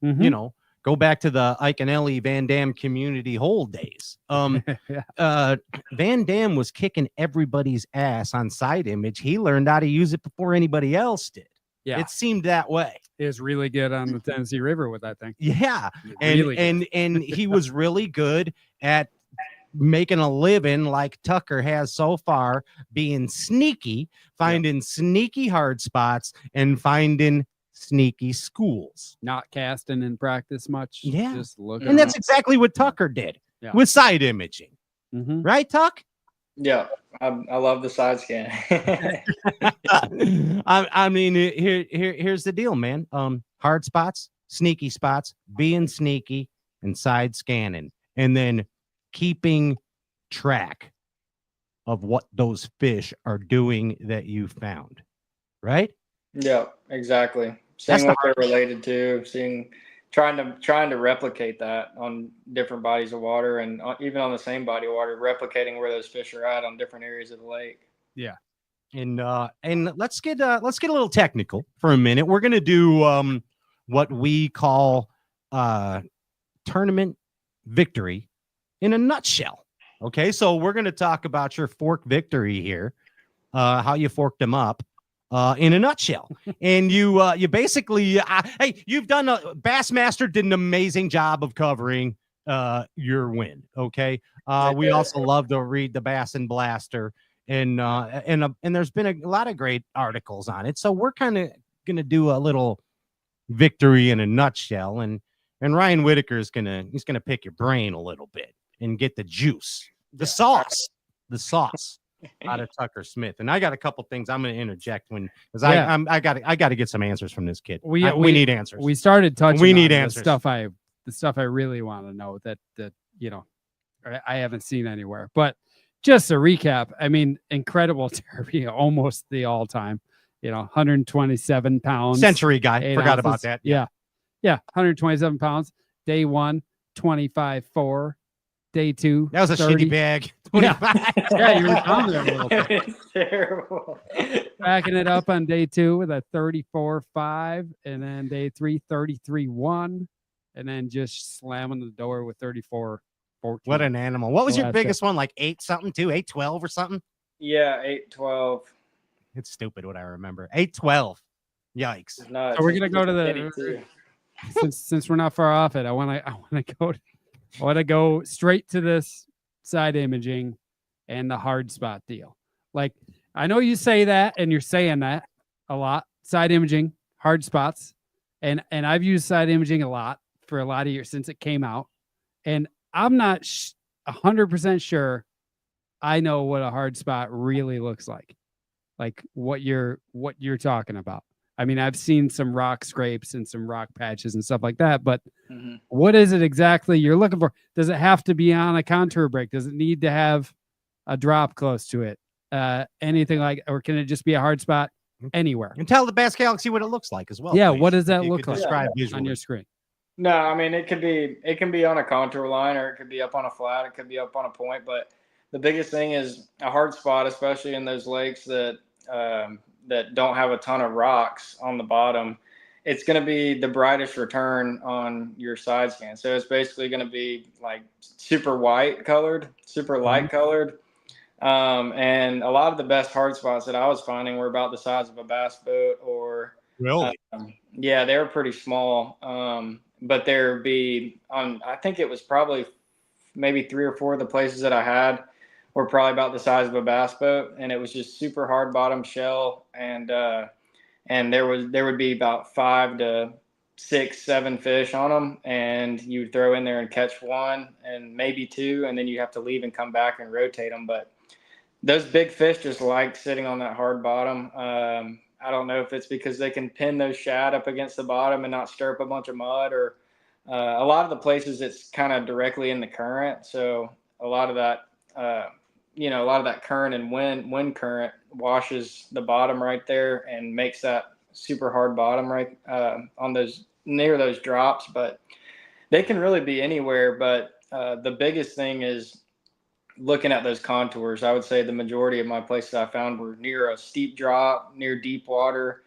go back to the Ike and Ellie Van Dam community hole days. Van Dam was kicking everybody's ass on side image. He learned how to use it before anybody else did. Yeah. It seemed that way. He was really good on the Tennessee River with that thing. Yeah. And And he was really good at making a living, like Tucker has so far, being sneaky, finding sneaky hard spots and finding sneaky schools, not casting in practice much. Yeah. Just looking. And that's exactly what Tucker did with side imaging. Right, Tuck? Yeah, I love the side scan. I mean, here's the deal, man. Hard spots, sneaky spots, being sneaky, and side scanning, and then keeping track of what those fish are doing that you found. Right? Yeah, exactly. Seeing what they're related to, trying to replicate that on different bodies of water, and even on the same body of water, replicating where those fish are at on different areas of the lake. Yeah. And let's get a little technical for a minute. We're gonna do what we call tournament victory in a nutshell. Okay, so we're gonna talk about your fork victory here, how you forked them up. In a nutshell. And you basically, hey, you've done Bassmaster did an amazing job of covering your win. Okay. We also love to read the Bass and Blaster, and there's been a lot of great articles on it. So we're kind of going to do a little victory in a nutshell. And Ryan Whitaker is he's going to pick your brain a little bit and get the juice, the sauce out of Tucker Smith. And I got a couple things I'm going to interject because I got to get some answers from this kid. We need answers. We started touching. We need on answers. The stuff I really want to know that I haven't seen anywhere. But just to recap, I mean, incredible derby, almost the all-time. 127 pounds. Century guy. Forgot ounces. about that. Yeah, 127 pounds. Day 1, 25.4. Day 2, that was a 30. shitty bag. Yeah, you were down there a little bit. It's terrible. Backing it up on day 2 with a 34.5, and then day 3, 33.1, and then just slamming the door with 34.14. What an animal. What was your biggest one? Like 8 something too? 812 or something? Yeah, 812. It's stupid what I remember. 812. Yikes. No, so we're gonna go to the since we're not far off it. I want to go straight to this side imaging and the hard spot deal. Like, I know you say that, and you're saying that a lot. Side imaging, hard spots, and I've used side imaging a lot for a lot of years since it came out, and I'm not 100% sure I know what a hard spot really looks like what you're talking about. I mean, I've seen some rock scrapes and some rock patches and stuff like that, but Mm-hmm. what is it exactly you're looking for? Does it have to be on a contour break? Does it need to have a drop close to it? Anything like, or can it just be a hard spot anywhere? And tell the Bass Galaxy what it looks like as well. Yeah, please, what does if that you look could like describe on visually your screen? No, I mean it can be on a contour line, or it could be up on a flat, it could be up on a point. But the biggest thing is a hard spot, especially in those lakes that that don't have a ton of rocks on the bottom. It's going to be the brightest return on your side scan. So it's basically going to be like super white colored, super light colored. And a lot of the best hard spots that I was finding were about the size of a bass boat, or Really? yeah, they were pretty small. But there'd be on, I think it was probably maybe 3 or 4 of the places that I had were probably about the size of a bass boat, and it was just super hard bottom shell, and there would be about 5 to 6, 7 fish on them, and you would throw in there and catch 1 and maybe 2, and then you have to leave and come back and rotate them. But those big fish just like sitting on that hard bottom. I don't know if it's because they can pin those shad up against the bottom and not stir up a bunch of mud, or a lot of the places it's kind of directly in the current. So a lot of that, a lot of that current and wind current washes the bottom right there and makes that super hard bottom right on those near those drops. But they can really be anywhere. But the biggest thing is looking at those contours. I would say the majority of my places I found were near a steep drop, near deep water.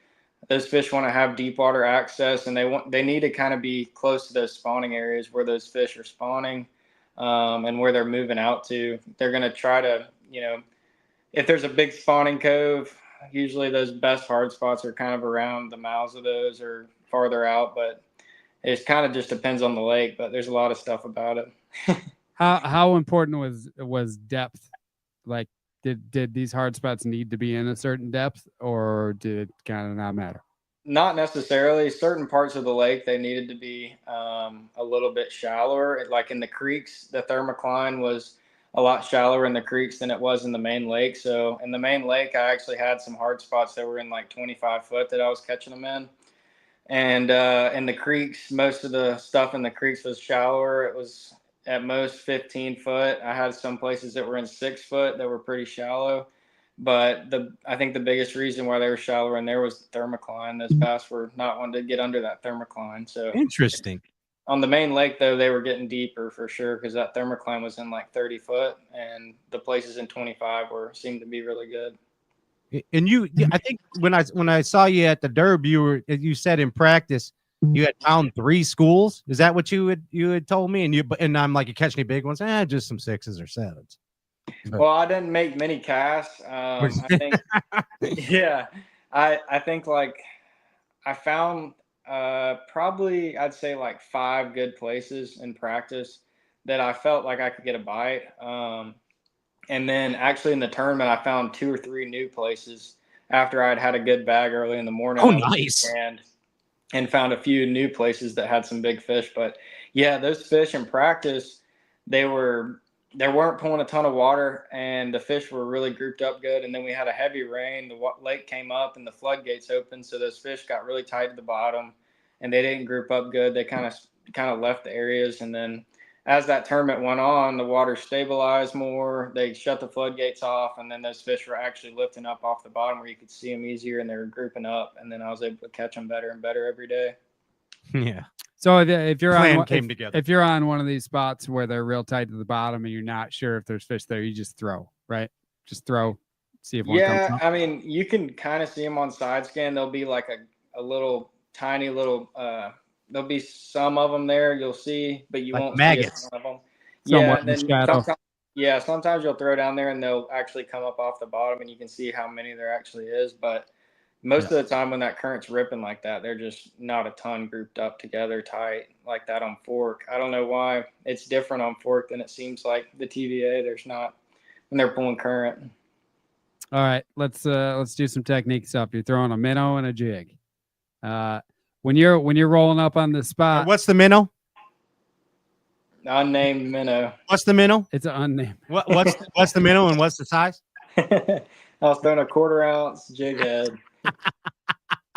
Those fish want to have deep water access, and they need to kind of be close to those spawning areas where those fish are spawning, and where they're moving out to. They're going to try to, if there's a big spawning cove, usually those best hard spots are kind of around the mouths of those or farther out, but it kind of just depends on the lake. But there's a lot of stuff about it. How important was depth? Like, did these hard spots need to be in a certain depth, or did it kind of not matter? Not necessarily. Certain parts of the lake, they needed to be a little bit shallower. Like in the creeks, the thermocline was a lot shallower in the creeks than it was in the main lake. So in the main lake, I actually had some hard spots that were in like 25 foot that I was catching them in. And in the creeks, most of the stuff in the creeks was shallower. It was at most 15 foot. I had some places that were in 6 foot that were pretty shallow. But I think the biggest reason why they were shallower in there was the thermocline. Those bass were not wanting to get under that thermocline. So Interesting. On the main lake, though, they were getting deeper for sure, because that thermocline was in like 30 foot, and the places in 25 seemed to be really good. And I think when I saw you at the Derb, you said in practice you had found 3 schools. Is that what you had told me? And I'm like, you catch any big ones? Just some 6s or 7s. Well, I didn't make many casts. I think, yeah, I think like I found probably I'd say like 5 good places in practice that I felt like I could get a bite. And then actually in the tournament, I found 2 or 3 new places after I'd had a good bag early in the morning. Oh, nice. And found a few new places that had some big fish. But yeah, those fish in practice, they weren't pulling a ton of water, and the fish were really grouped up good. And then we had a heavy rain. The lake came up and the floodgates opened, so those fish got really tight at the bottom, and they didn't group up good. They kind of left the areas, and then as that tournament went on, the water stabilized more. They shut the floodgates off, and then those fish were actually lifting up off the bottom where you could see them easier, and they were grouping up. And then I was able to catch them better and better every day. Yeah. So if you're if you're on one of these spots where they're real tight to the bottom and you're not sure if there's fish there, you just throw, right? Just throw, see if one comes up. I mean, you can kind of see them on side scan. There'll be like a little tiny little there'll be some of them there you'll see, but you like won't maggots. see a ton of them. Somewhat in the shadow. Sometimes you'll throw down there and they'll actually come up off the bottom, and you can see how many there actually is. But most of the time when that current's ripping like that, they're just not a ton grouped up together tight like that on fork. I don't know why it's different on fork than it seems like the TVA. There's not when they're pulling current. All right, let's do some technique stuff. You're throwing a minnow and a jig. When you're rolling up on the spot, What's the minnow? Unnamed minnow. What's the minnow? It's an unnamed. What's the minnow and what's the size? I was throwing a 1/4 ounce jig head.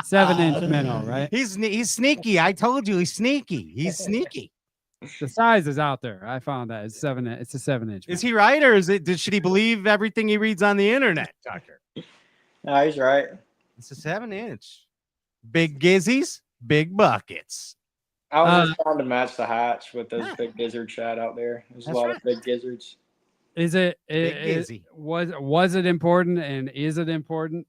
7-inch minnow, right? He's sneaky. I told you he's sneaky. He's sneaky. The size is out there. I found that it's 7. It's a 7-inch. Is he right, or should he believe everything he reads on the internet, Tucker? No, he's right. It's a 7-inch. Big gizzies, big buckets. I was just trying to match the hatch with those big gizzard shad out there. There's a lot of big gizzards. Is it was it important, and is it important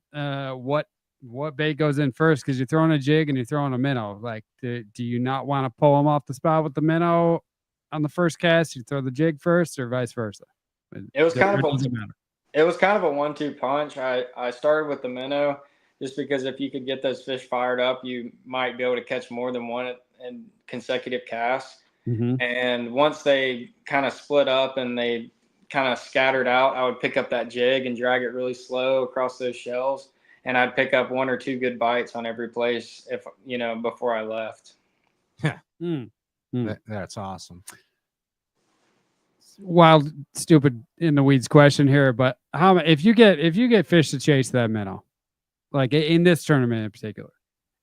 what bait goes in first? Because you're throwing a jig and you're throwing a minnow. Like, do you not want to pull them off the spot with the minnow on the first cast? You throw the jig first, or vice versa? It was kind of a 1-2 punch. I started with the minnow just because if you could get those fish fired up, you might be able to catch more than one in consecutive casts. Mm-hmm. And once they kind of split up and they kind of scattered out, I would pick up that jig and drag it really slow across those shells. And I'd pick up 1 or 2 good bites on every place before I left. That's awesome. Wild, stupid in the weeds question here, but how if you get fish to chase that minnow, like in this tournament in particular,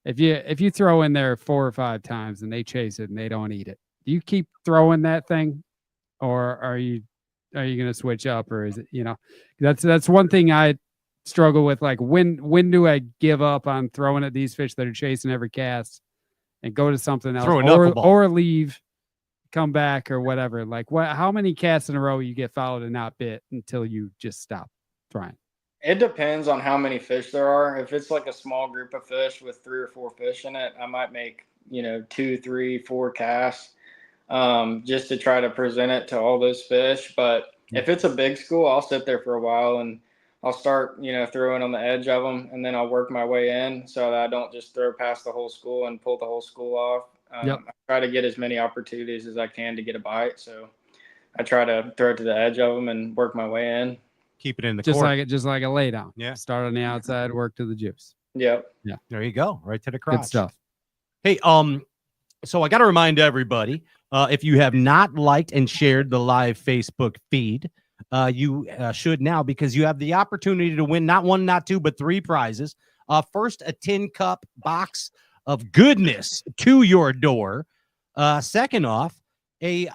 if you throw in there 4 or 5 times and they chase it and they don't eat it, do you keep throwing that thing, or are you going to switch up, or is it that's one thing I struggle with. Like when do I give up on throwing at these fish that are chasing every cast and go to something else, or leave, come back, or whatever? Like how many casts in a row you get followed and not bit until you just stop trying? It depends on how many fish there are. If it's like a small group of fish with 3 or 4 fish in it, I might make 2, 3, 4 casts just to try to present it to all those fish. But if it's a big school, I'll sit there for a while and I'll start, throwing on the edge of them, and then I'll work my way in so that I don't just throw past the whole school and pull the whole school off. I try to get as many opportunities as I can to get a bite. So I try to throw it to the edge of them and work my way in. Keep it in the just court. like a lay down. Yeah. Start on the outside, work to the juice. Yep. Yeah. There you go. Right to the crotch. Good stuff. Hey, so I got to remind everybody, if you have not liked and shared the live Facebook feed, you should now, because you have the opportunity to win not 1, not 2, but 3 prizes. First, a tin cup box of goodness to your door. Second off, a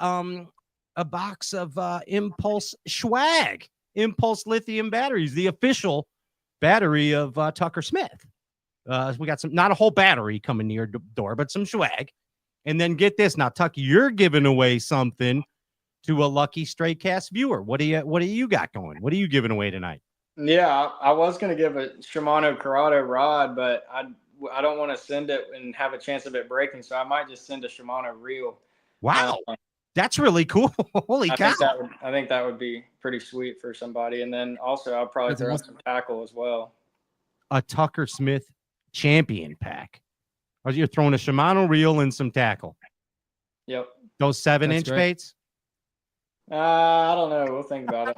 box of Impulse swag, Impulse lithium batteries, the official battery of Tucker Smith. We got not a whole battery coming to your door, but some swag. And then get this. Now, Tuck, you're giving away something to a lucky Stray Cast viewer. What do you got going? What are you giving away tonight? Yeah, I was going to give a Shimano Corrado rod, but I don't want to send it and have a chance of it breaking, so I might just send a Shimano reel. Wow, that's really cool. Holy cow. I think that would be pretty sweet for somebody. And then also I'll probably throw out some tackle as well. A Tucker Smith champion pack. Or you're throwing a Shimano reel and some tackle. Yep. Those 7-inch baits? I don't know. We'll think about it.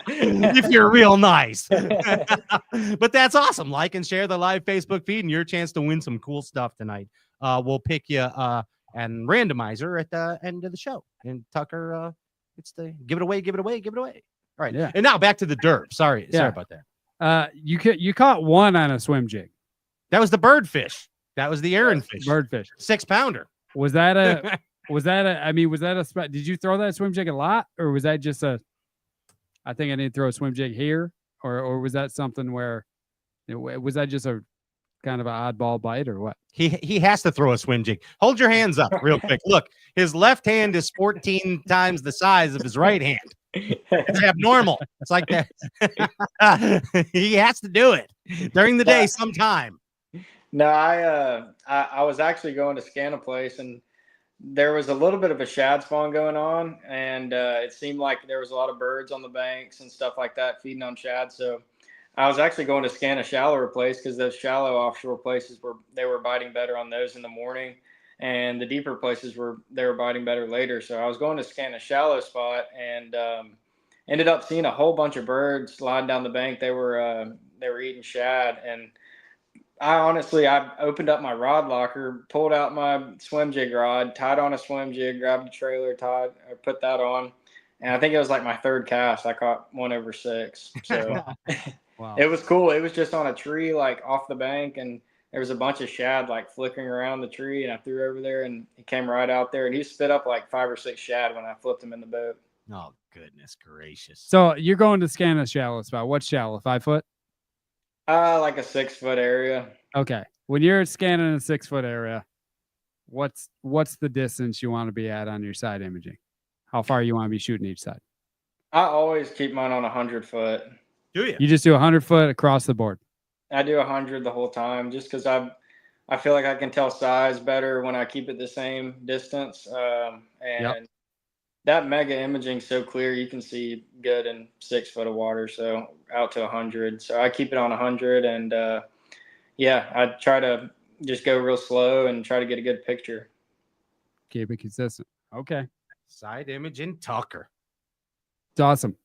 If you're real nice. But that's awesome. Like and share the live Facebook feed and your chance to win some cool stuff tonight. We'll pick you and randomizer at the end of the show. And Tucker, it's the give it away. All right. Yeah. And now back to the derp. Sorry about that. You caught one on a swim jig. That was the birdfish. That was the Aaron fish. Birdfish. 6-pounder. Was that a spot? Did you throw that swim jig a lot, or was that just I think I need to throw a swim jig here, or was that something where was that just a kind of an oddball bite, or what? He has to throw a swim jig. Hold your hands up real quick. Look, his left hand is 14 times the size of his right hand. It's abnormal. It's like that. He has to do it during the day sometime. No, I was actually going to scan a place, and there was a little bit of a shad spawn going on, and it seemed like there was a lot of birds on the banks and stuff like that feeding on shad. So I was actually going to scan a shallower place because those shallow offshore places were biting better on those in the morning, and the deeper places were biting better later. So I was going to scan a shallow spot and ended up seeing a whole bunch of birds sliding down the bank. They were eating shad, and I opened up my rod locker, pulled out my swim jig rod, tied on a swim jig, grabbed a trailer, put that on. And I think it was like my third cast. I caught 1 over 6. So Wow. It was cool. It was just on a tree, like off the bank, and there was a bunch of shad like flickering around the tree, and I threw over there, and he came right out there, and he spit up like 5 or 6 shad when I flipped him in the boat. Oh, goodness gracious. So you're going to scan a shallow spot. What's shallow? 5 foot? Like a 6 foot area. Okay. When you're scanning a 6 foot area, what's the distance you want to be at on your side imaging? How far you want to be shooting each side? I always keep mine on 100 foot. Do you? You just do 100 foot across the board. I do 100 the whole time, just because I feel like I can tell size better when I keep it the same distance. And that mega imaging so clear, you can see good in 6 foot of water, so out to 100. So I keep it on 100, and I try to just go real slow and try to get a good picture. Keep it consistent. Okay. Side imaging Tucker. It's awesome.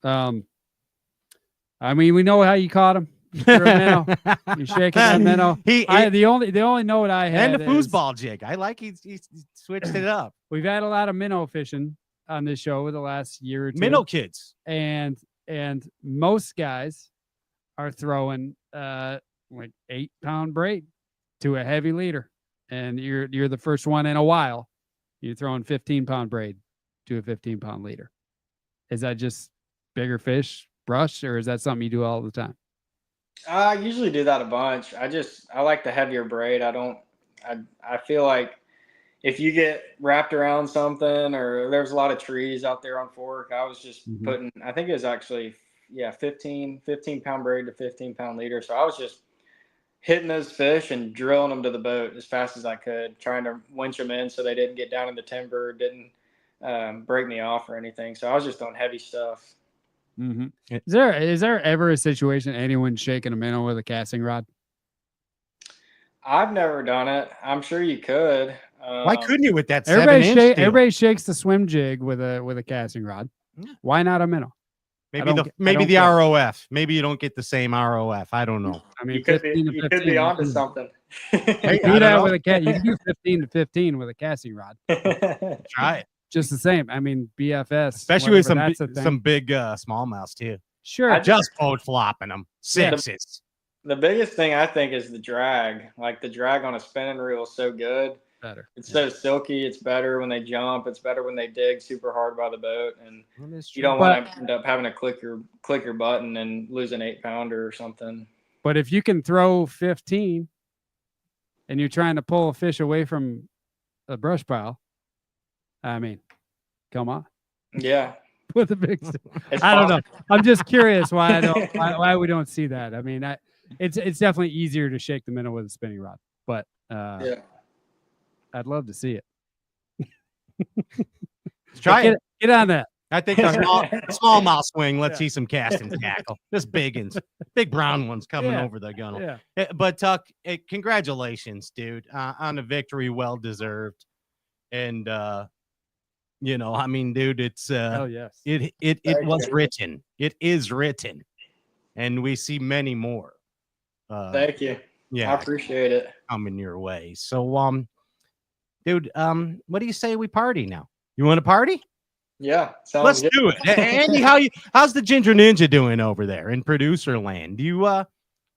I mean, we know how you caught him. You're a minnow. You're shaking that minnow. The only note I had and the foosball jig. I like he switched it up. We've had a lot of minnow fishing on this show over the last year or two. Minnow kids. And most guys are throwing like 8-pound braid to a heavy leader. And you're the first one in a while. You're throwing 15-pound braid to a 15-pound leader. Is that just bigger fish, brush, or is that something you do all the time? I usually do that a bunch. I like the heavier braid. I feel like if you get wrapped around something, or there's a lot of trees out there on Fork, I was just putting, I think it was actually, 15-pound braid to 15-pound leader. So I was just hitting those fish and drilling them to the boat as fast as I could, trying to winch them in so they didn't get down in the timber, didn't break me off or anything. So I was just doing heavy stuff. Mm-hmm. Is there ever a situation anyone's shaking a minnow with a casting rod? I've never done it. I'm sure you could. Why couldn't you with that? Everybody shakes the swim jig with a casting rod. Yeah. Why not a minnow? Maybe the ROF. Maybe you don't get the same ROF. I don't know. I mean, you could be onto something. Hey, do that with a cat. You can do 15 to 15 with a casting rod. Try it. Just the same. I mean, BFS, especially with some big smallmouths too. Sure, just boat flopping them. Sixes. The biggest thing I think is the drag. Like the drag on a spinning reel is so good. Better. It's so silky. It's better when they jump. It's better when they dig super hard by the boat, and you don't want to end up having to click your button and lose an 8-pounder or something. But if you can throw 15, and you're trying to pull a fish away from a brush pile, I mean, come on. Yeah. With a big I don't know. I'm just curious why we don't see that. I mean, it's definitely easier to shake the minnow with a spinning rod, but I'd love to see it. Try it. Get on that. I think a smallmouth swing. Let's see some casting tackle. Just big brown ones coming over the gunnel. Yeah. But Tuck, congratulations, dude, on the victory. Well deserved. And I mean, dude, it's hell yes. It was written. It is written, and we see many more. Thank you. Yeah, I appreciate it. Coming your way. So, dude, what do you say we party now? You want to party? Yeah, let's do it. Andy, how's the Ginger Ninja doing over there in producer land? Do you want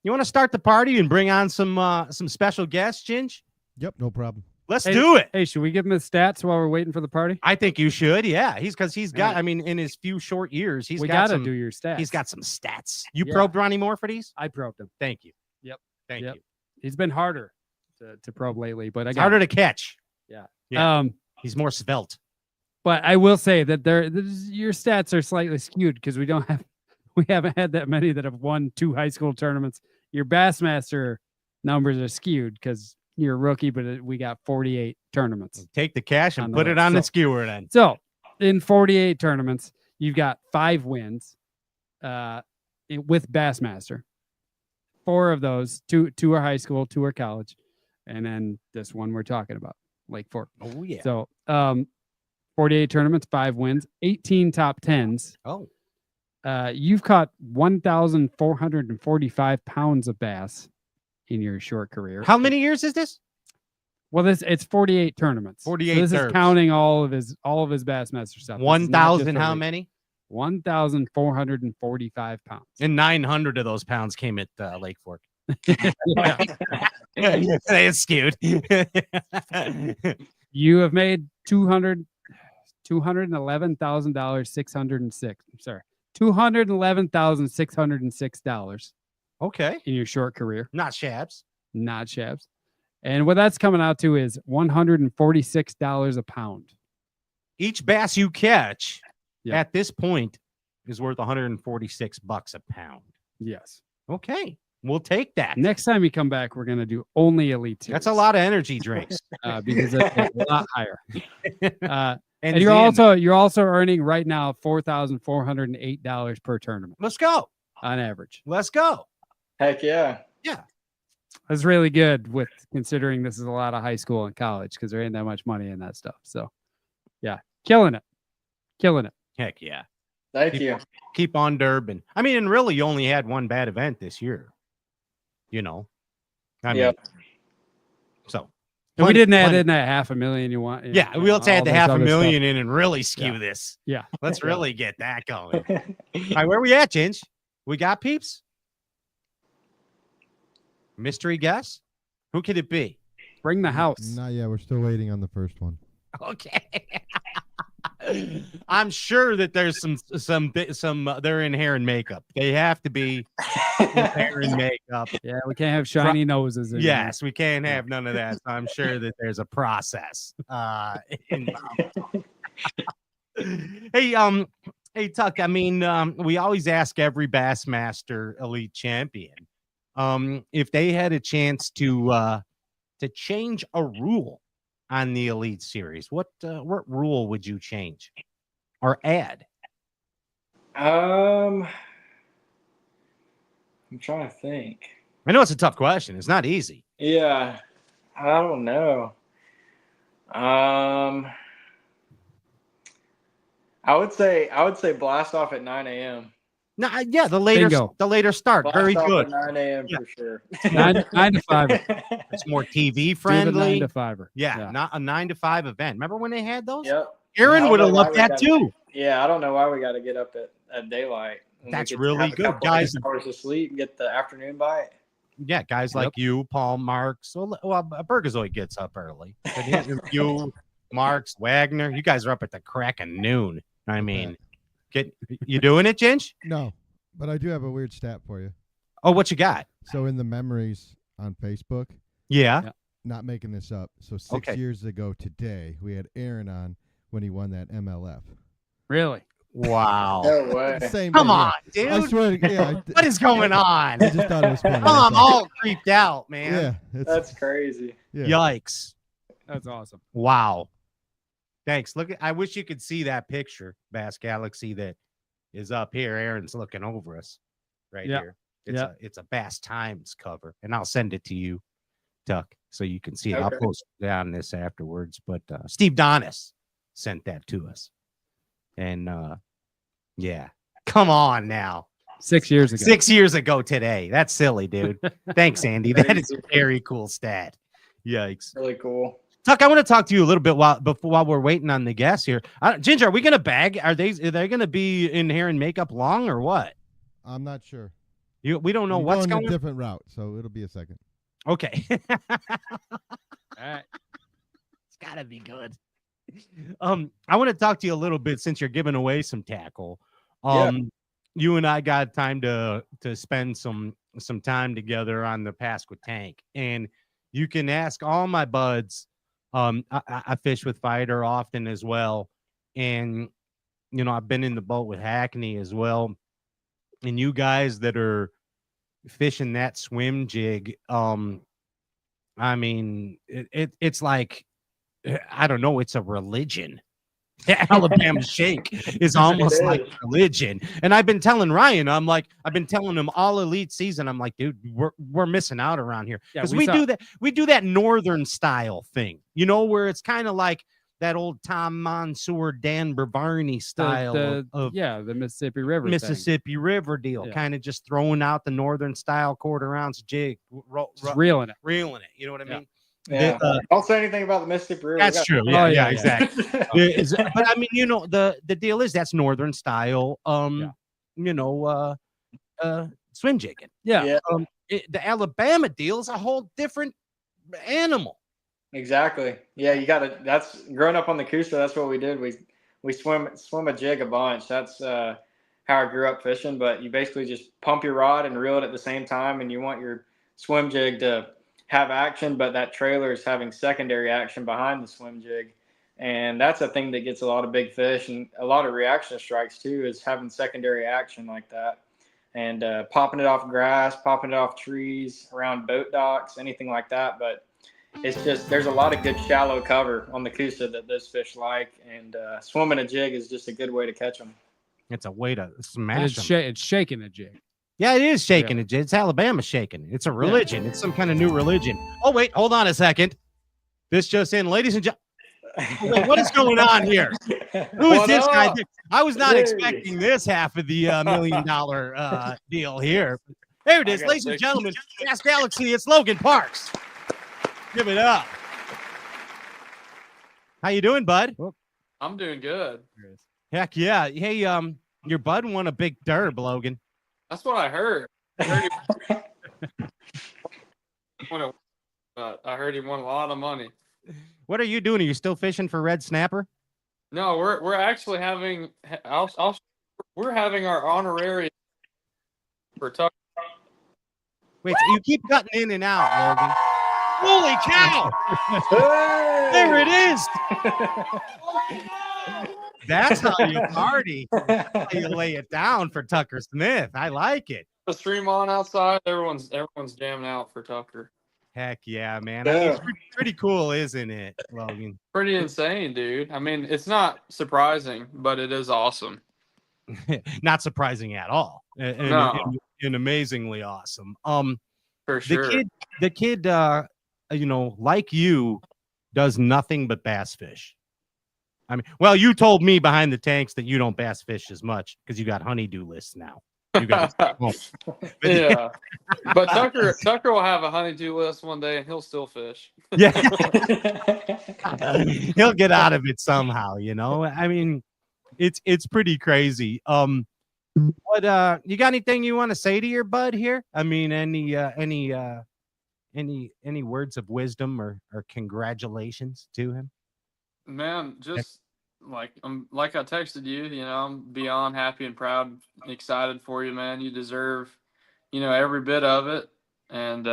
to start the party and bring on some special guests, Ginge? Yep, no problem. Let's do it. Hey, should we give him his stats while we're waiting for the party? I think you should. Yeah, he's got. I mean, in his few short years, we got to do your stats. He's got some stats. You probed Ronnie Moore for these? I probed him. Thank you. Yep. Thank you. He's been harder to probe lately, but it's harder to catch. Yeah. He's more svelte. But I will say that your stats are slightly skewed because we haven't had that many that have won 2 high school tournaments. Your Bassmaster numbers are skewed because you're a rookie, but we got 48 tournaments. Take the cash and put it on the skewer then. So in 48 tournaments, you've got 5 wins with Bassmaster. 4 of those, two are high school, 2 are college, and then this one we're talking about, Lake Fork. Oh yeah. So 48 tournaments, 5 wins, 18 top 10s. Oh. You've caught 1,445 pounds of bass in your short career. How many years is this? Well, it's 48 tournaments. 48. So this is counting all of his Bassmaster stuff. 1,000. How many? 1,445 pounds. And 900 of those pounds came at Lake Fork. Yeah. It's skewed. You have made $211,606. Sorry, $211,606 Okay. in your short career, Not shabs. not shabs. And what that's coming out to is $146 a pound. Each bass you catch Yep. at this point is worth $146 a pound. Yes. Okay. We'll take that. Next time you come back, we're gonna do only elite series. That's a lot of energy drinks. Because it's a lot higher. And Zen. you're also earning right now $4,408 per tournament Let's go. on average. Let's go. Heck yeah. That's really good with considering this is a lot of high school and college because there ain't that much money in that stuff. So yeah, killing it. Heck yeah. Thank you. Keep on Durbin. I mean, and really, you only had one bad event this year. I mean, Yep. so. And we didn't add plenty- in that $500,000 you want. Yeah, let's add the all this other $500,000 stuff. in and really skew Yeah. this. Yeah. Let's really get that going. All right, where we at, Ginge? We got peeps? Mystery guess? Who could it be? Bring the house. Not yet. We're still waiting on the first one. Okay. I'm sure that there's some they're in hair and makeup. They have to be in hair and makeup. Yeah, we can't have shiny noses. In here. Yes, we can't have none of that. So I'm sure that there's a process involved. Hey, Tuck. I mean, we always ask every Bassmaster elite champion if they had a chance to change a rule on the elite series. What rule would you change or add? I'm trying to think. I know it's a tough question. It's not easy. Yeah, I don't know. I would say blast off at 9 a.m. No, yeah, the later start. Blast Very off good. at 9 a.m. Yeah. for sure. 9 to 5. It's more TV Do the 9 friendly. to 5. Yeah, not a 9 to 5 event. Remember when they had those? Yep. Aaron I would have don't know why loved we that got- too. Yeah, I don't know why we got to get up at daylight. And we That's could really have a good, couple guys. Hours of sleep and get the afternoon bite. Yeah, guys like you, Paul, Marks. Well, Burgazoid gets up early. But you, Marks, Wagner, you guys are up at the crack of noon. I mean, you doing it, Ginge? No, but I do have a weird stat for you. Oh, what you got? So in the memories on Facebook, Yeah. not making this up. So 6 Okay. years ago today, we had Aaron on when he won that MLF. Really? Wow. No way. Same Come day, on, yeah. I dude. swear to yeah, What is going on? I just thought it was funny. Oh, I'm that's all. all creeped out, man. Yeah, it's, That's crazy. yeah. Yikes. That's awesome. Wow. Thanks. I wish you could see that picture, Bass Galaxy, that is up here. Aaron's looking over us right Yeah. here. It's a Bass Times cover, and I'll send it to you, Tuck, so you can see it. I'll Okay. post down this afterwards. But Steve Donis sent that to us. And yeah. Come on now. 6 years ago. 6 years ago today. That's silly, dude. Thanks, Andy. That is a very cool stat. Yikes. Really cool. Tuck, I want to talk to you a little bit while we're waiting on the guests here. Ginger, are we going to bag? Are they going to be in hair and makeup long or what? I'm not sure. We don't know I'm what's going going a different route, so it'll be a second. Okay. All right. It's got to be good. I want to talk to you a little bit since you're giving away some tackle. You and I got time to spend some time together on the Pasqua tank, and you can ask all my buds. I fish with Fighter often as well, and I've been in the boat with Hackney as well, and you guys that are fishing that swim jig, I mean, it's like, I don't know, it's a religion. The Alabama shake is almost It like is. religion. And I've been telling Ryan, I've been telling him all elite season. I'm like, dude, we're missing out around here. Yeah, Because we saw- we do that northern style thing, where it's kind of like that old Tom Monsoor, Dan Bravarney style of the Mississippi River. Mississippi River deal, Yeah. kind of just throwing out the northern style quarter ounce jig, Just reeling it. reeling it. You know what I Yeah. mean? Yeah. Don't say anything about the Mississippi River. That's true. Yeah, Oh, yeah, yeah. exactly. But I mean, the deal is that's northern style. Swim jigging. Yeah. The Alabama deal is a whole different animal. Exactly. Yeah, you gotta. That's growing up on the Coosa. That's what we did. We swim a jig a bunch. That's how I grew up fishing. But you basically just pump your rod and reel it at the same time, and you want your swim jig to have action, but that trailer is having secondary action behind the swim jig, and that's a thing that gets a lot of big fish and a lot of reaction strikes too. Is having secondary action like that, and popping it off grass, popping it off trees, around boat docks, anything like that. But it's just there's a lot of good shallow cover on the Coosa that those fish like, and swimming a jig is just a good way to catch them. It's a way to smash them. It's shaking a jig. Yeah, it is shaking a jig. It's Alabama shaking. It's a religion. It's some kind of new religion. Oh, wait, hold on a second. This just in, ladies and gentlemen. What is going on here? Who is this guy? I was not expecting this half of the $1 million deal here. There it is, ladies and gentlemen. Gas Galaxy, it's Logan Parks. Give it up. How you doing, bud? I'm doing good. Heck yeah. Hey, your bud won a big derb, Logan. That's what I heard. I heard he won a lot of money. What are you doing? Are you still fishing for red snapper? No, we're actually having we're having our honorary for Tucker. Wait, so you keep cutting in and out, Logan. Holy cow! There it is. That's how you party. How you lay it down for Tucker Smith. I like it. The stream on outside. Everyone's jamming out for Tucker. Heck yeah, man. I mean, it's pretty cool, isn't it, Logan? Pretty insane, dude. I mean, it's not surprising, but it is awesome. Not surprising at all. And amazingly awesome. For sure. The kid, like you, does nothing but bass fish. I mean, well, you told me behind the tanks that you don't bass fish as much because you got honeydew lists now. You got yeah, but Tucker will have a honeydew list one day and he'll still fish. Yeah, he'll get out of it somehow. I mean, it's pretty crazy. But you got anything you want to say to your bud here? I mean, any words of wisdom or congratulations to him? Man, just like I texted you, I'm beyond happy and proud, excited for you, man. You deserve, every bit of it, and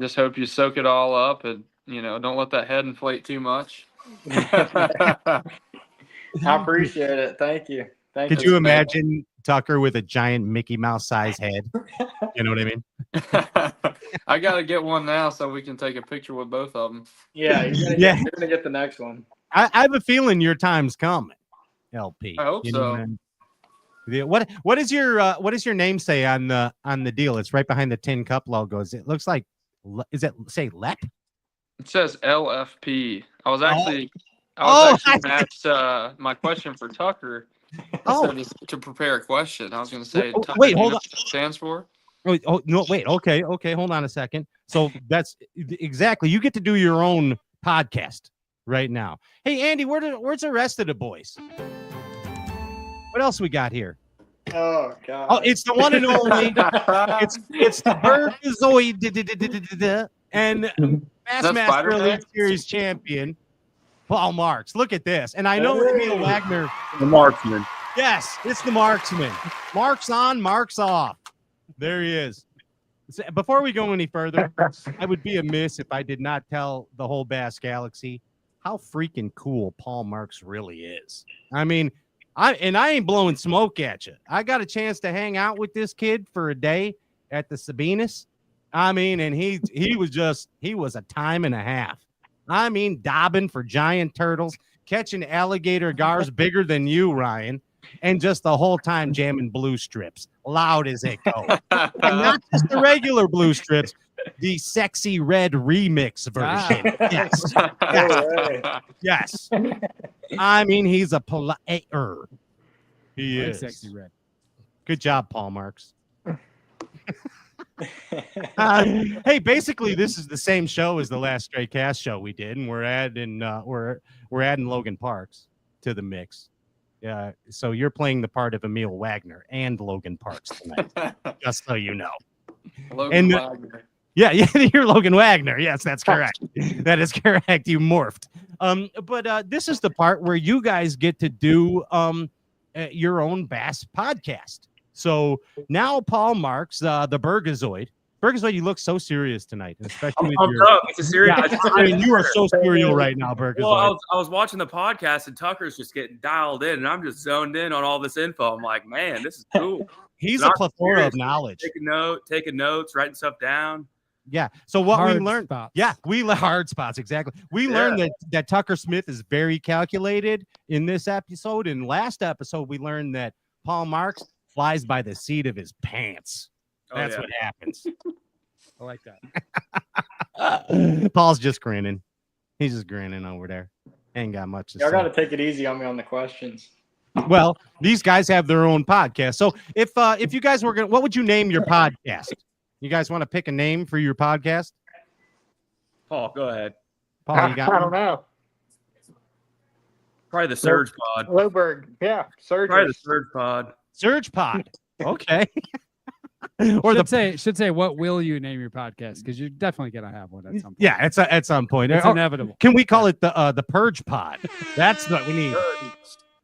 just hope you soak it all up, and don't let that head inflate too much. I appreciate it. Thank you. Could you imagine Tucker with a giant Mickey Mouse size head? You know what I mean? I got to get one now so we can take a picture with both of them. Yeah, you're gonna get the next one. I have a feeling your time's coming, LP. I hope so. What does your name say on the deal? It's right behind the Tin Cup logos. It looks like, is it say LEP? It says LFP. I was actually matched my question for Tucker. To prepare a question, I was going to say. Wait, hold on. Stands for. Oh no! Wait. Okay. Hold on a second. So that's exactly. You get to do your own podcast right now. Hey, Andy, where's the rest of the boys? What else we got here? Oh God! Oh, it's the one and only. it's the Berzoid and Bassmaster Elite Series champion Paul Marks. Look at this, and I know Emil Wagner, the marksman. Yes, it's the marksman. Marks on, marks off. There he is. Before we go any further, I would be amiss if I did not tell the whole Bass Galaxy how freaking cool Paul Marks really is. I mean, I ain't blowing smoke at you. I got a chance to hang out with this kid for a day at the Sabinas. I mean, and he was a time and a half. I mean, dobbing for giant turtles, catching alligator gars bigger than you, Ryan, and just the whole time jamming blue strips, loud as it goes. And not just the regular blue strips, the sexy red remix version. Yes. I mean, he's a player. He is. Sexy red. Good job, Paul Marks. Hey, basically, this is the same show as the last Stray Cast show we did, and we're adding Logan Parks to the mix. Yeah, so you're playing the part of Emil Wagner and Logan Parks tonight, just so you know. Logan Wagner. Yeah, you're Logan Wagner. Yes, that's correct. That is correct. You morphed. But this is the part where you guys get to do your own Bass podcast. So now Paul Marks, the Burgazoid. Burgazoid, you look so serious tonight, especially with your. It's a serious. Yeah, I mean, you are so serial right now, Burgazoid. Well, I was watching the podcast and Tucker's just getting dialed in, and I'm just zoned in on all this info. I'm like, man, this is cool. He's a plethora of knowledge. Taking notes, writing stuff down. Yeah. So what Hard we learned, spots. hard spots. Exactly. We learned that Tucker Smith is very calculated in this episode. In last episode, we learned that Paul Marks flies by the seat of his pants. That's what happens. I like that. Paul's just grinning. He's just grinning over there. Ain't got much to Y'all say. got to take it easy on me on the questions. Well, these guys have their own podcast. So if you guys were gonna, what would you name your podcast? You guys want to pick a name for your podcast? Paul, go ahead. Paul, you got I don't know. Probably the Surge Pod. Loberg. Yeah. Surge. Probably the Surge Pod. Surge Pod. Okay. Or should say what will you name your podcast? Because you're definitely gonna have one at some point. Yeah, it's at some point. It's inevitable. Can we call it the Purge Pod? That's what we need.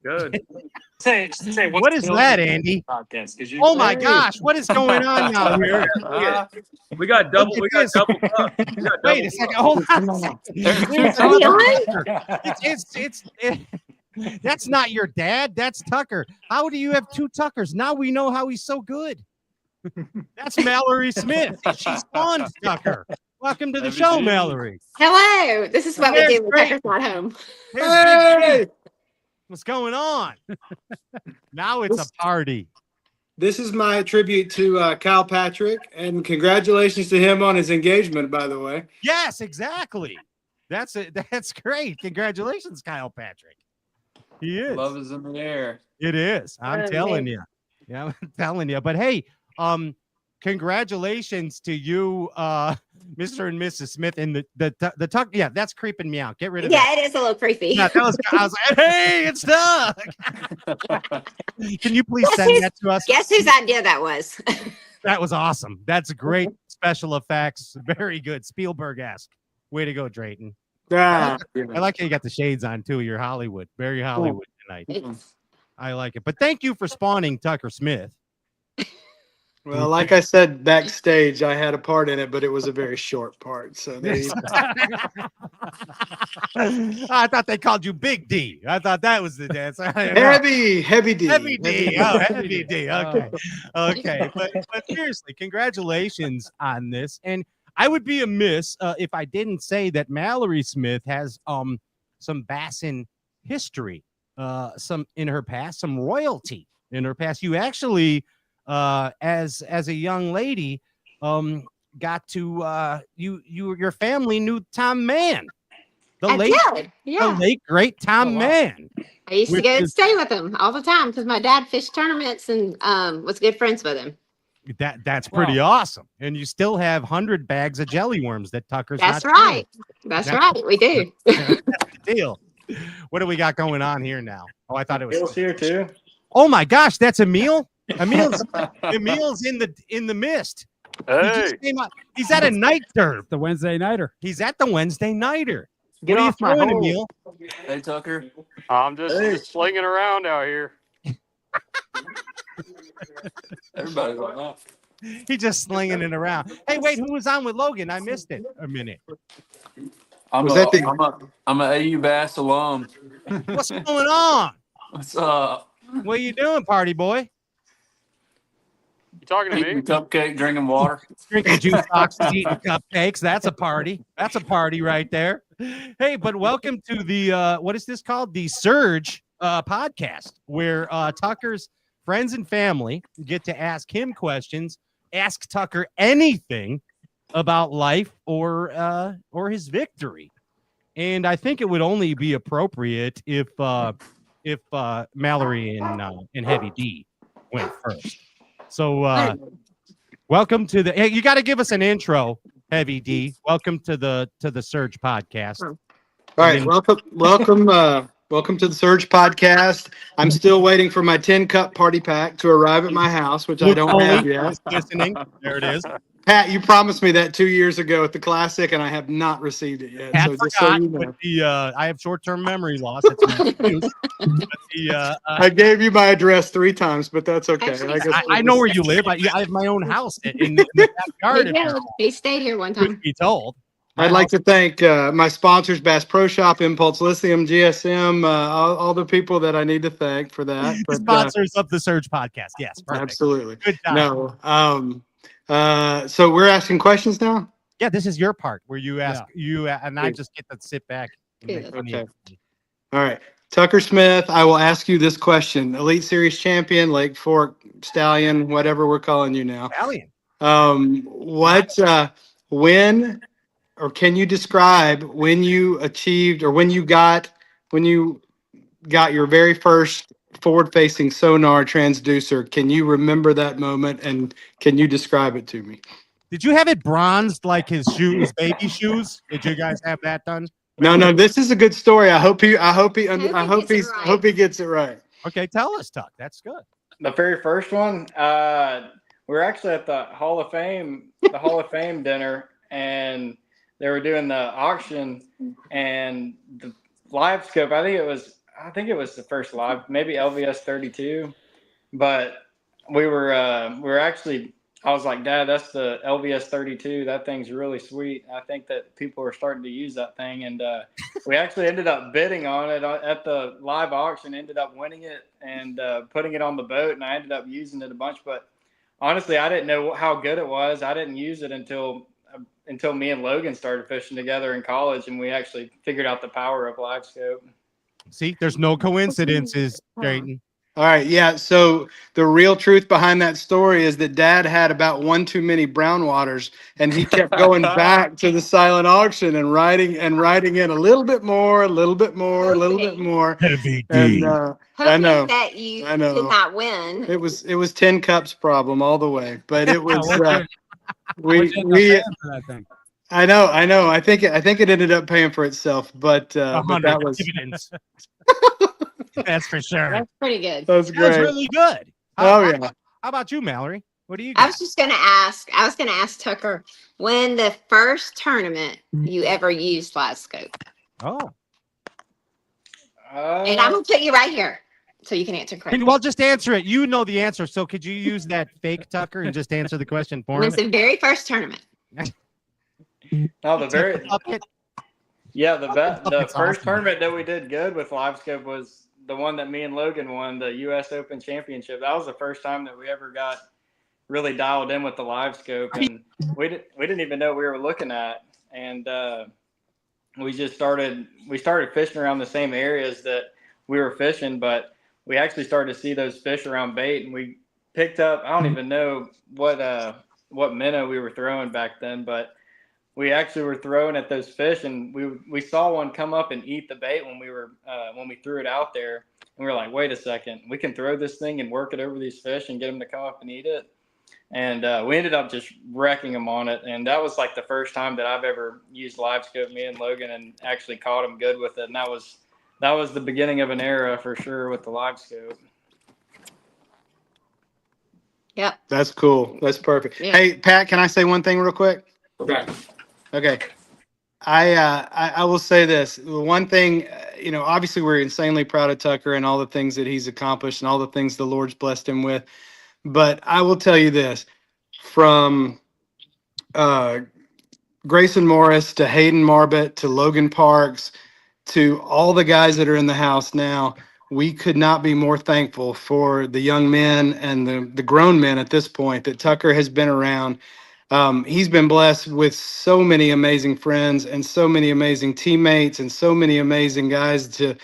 Good. Say What is that, Andy? Podcast, Oh my gosh, what is going on now here? We got double. We got double. Wait a second. Hold on. That's not your dad. That's Tucker. How do you have two Tuckers? Now we know how he's so good. That's Mallory Smith. She spawned Tucker. Welcome to the show, Mallory. Hello. This is what we do when Tucker's not home. Hey! What's going on? Now it's a party. This is my tribute to Kyle Patrick, and congratulations to him on his engagement, by the way. Yes, exactly. That's it. That's great. Congratulations, Kyle Patrick. He is. Love is in the air. It is. I'm telling you. Yeah, I'm telling you. But hey, congratulations to you, Mr. and Mrs. Smith, and the tuck. Yeah, that's creeping me out. Get rid of that. Yeah, it is a little creepy. Yeah, I was like, hey, it's Doug. Can you please send that to us? Guess whose idea that was? That was awesome. That's great special effects. Very good. Spielberg-esque. Way to go, Drayton. I like how you got the shades on too. You're Hollywood. Very Hollywood tonight. I like it. But thank you for spawning Tucker Smith. Well, like I said backstage, I had a part in it, but it was a very short part. So there you go. I thought they called you Big D. I thought that was the dance. Heavy D. Heavy D. Oh, Heavy D. Okay. Okay. But seriously, congratulations on this. And I would be amiss if I didn't say that Mallory Smith has some Bassin history, some in her past, some royalty in her past. You actually as a young lady, got to your family knew Tom Mann, the late great Tom Mann. I used to go and stay with him all the time because my dad fished tournaments and was good friends with him. That's pretty awesome. And you still have 100 bags of jelly worms that Tucker's. That's right. That's right. We do. That's the deal. What do we got going on here now? Oh, I thought it was Emil's here too. Oh my gosh, that's Emil. Emil's in the mist. Hey, he's at a night derb. The Wednesday nighter. He's at the Wednesday nighter. Get what off my throwing, hole. Emil? Hey, Tucker. I'm just slinging around out here. Everybody's like that. He's just slinging it around. Hey, wait, who was on with Logan? I missed it a minute. I'm a AU Bass alum. What's going on? What's up? What are you doing, party boy? You talking to Eating me? cupcake, drinking water. Drinking juice boxes, eating cupcakes. That's a party. That's a party right there. Hey, but welcome to the what is this called? The Surge podcast, where Tucker's friends and family get to ask him questions, ask Tucker anything about life or his victory. And I think it would only be appropriate if Mallory and Heavy D went first. So Welcome to the. Hey, you got to give us an intro, Heavy D. Welcome to the Surge podcast. All right, welcome to the Surge podcast. I'm still waiting for my 10-cup party pack to arrive at my house, which I don't have yet. Listening, there it is. Pat, you promised me that 2 years ago at the Classic, and I have not received it yet. Pat So just so you know, with the, I have short-term memory loss. That's my excuse. But I gave you my address 3 times, but that's okay. I know where you live. I have my own house in the backyard. He stayed here one time. Be told. I'd like to thank my sponsors, Bass Pro Shop, Impulse Lithium, GSM, all the people that I need to thank for that. The sponsors of the Surge podcast. Yes, perfect. Absolutely. Good time. No. So we're asking questions now? Yeah, this is your part where you ask and I just get to sit back. Okay. All right. Tucker Smith, I will ask you this question. Elite Series champion, Lake Fork Stallion, whatever we're calling you now. Stallion. When or can you describe when you achieved or when you got your very first forward-facing sonar transducer? Can you remember that moment and can you describe it to me? Did you have it bronzed like his shoes, baby shoes? Did you guys have that done? No, this is a good story. I hope he gets it right. Okay, tell us, Tuck. That's good. The very first one, we were actually at the Hall of Fame dinner, and they were doing the auction and the live scope. I think it was the first live, maybe LVS 32, but we were actually. I was like, Dad, that's the LVS 32. That thing's really sweet. I think that people are starting to use that thing. And we actually ended up bidding on it at the live auction, ended up winning it and putting it on the boat. And I ended up using it a bunch. But honestly, I didn't know how good it was. I didn't use it until me and Logan started fishing together in college. And we actually figured out the power of live scope. See, there's no coincidences, Drayton. All right, yeah. So the real truth behind that story is that Dad had about one too many brown waters, and he kept going back to the silent auction and writing in a little bit more. And I know that you did not win. It was 10 cups problem all the way, but it was I know. I think it ended up paying for itself, but that was dividends. That's for sure. That's pretty good. That's great. That's really good. Yeah. How about you, Mallory? What do you got? I was going to ask Tucker when the first tournament you ever used live scope. Oh. And I'm going to put you right here so you can answer correctly. Well, just answer it. You know the answer. So could you use that fake Tucker and just answer the question for me? When's the very first tournament? No, the first tournament that we did good with live scope was the one that me and Logan won, the U.S. Open Championship. That was the first time that we ever got really dialed in with the live scope, and we didn't even know we were looking at. And we started fishing around the same areas that we were fishing, but we actually started to see those fish around bait, and we picked up. I don't even know what minnow we were throwing back then, but we actually were throwing at those fish, and we saw one come up and eat the bait when we threw it out there. And we were like, wait a second, we can throw this thing and work it over these fish and get them to come up and eat it. And we ended up just wrecking them on it. And that was like the first time that I've ever used live scope, me and Logan, and actually caught them good with it. And that was the beginning of an era for sure with the live scope. Yep. That's cool. That's perfect. Yeah. Hey, Pat, can I say one thing real quick? Okay. I will say this. One thing, obviously we're insanely proud of Tucker and all the things that he's accomplished and all the things the Lord's blessed him with. But I will tell you this, from Grayson Morris to Hayden Marbett to Logan Parks to all the guys that are in the house now, we could not be more thankful for the young men and the grown men at this point that Tucker has been around. He's been blessed with so many amazing friends and so many amazing teammates and so many amazing guys to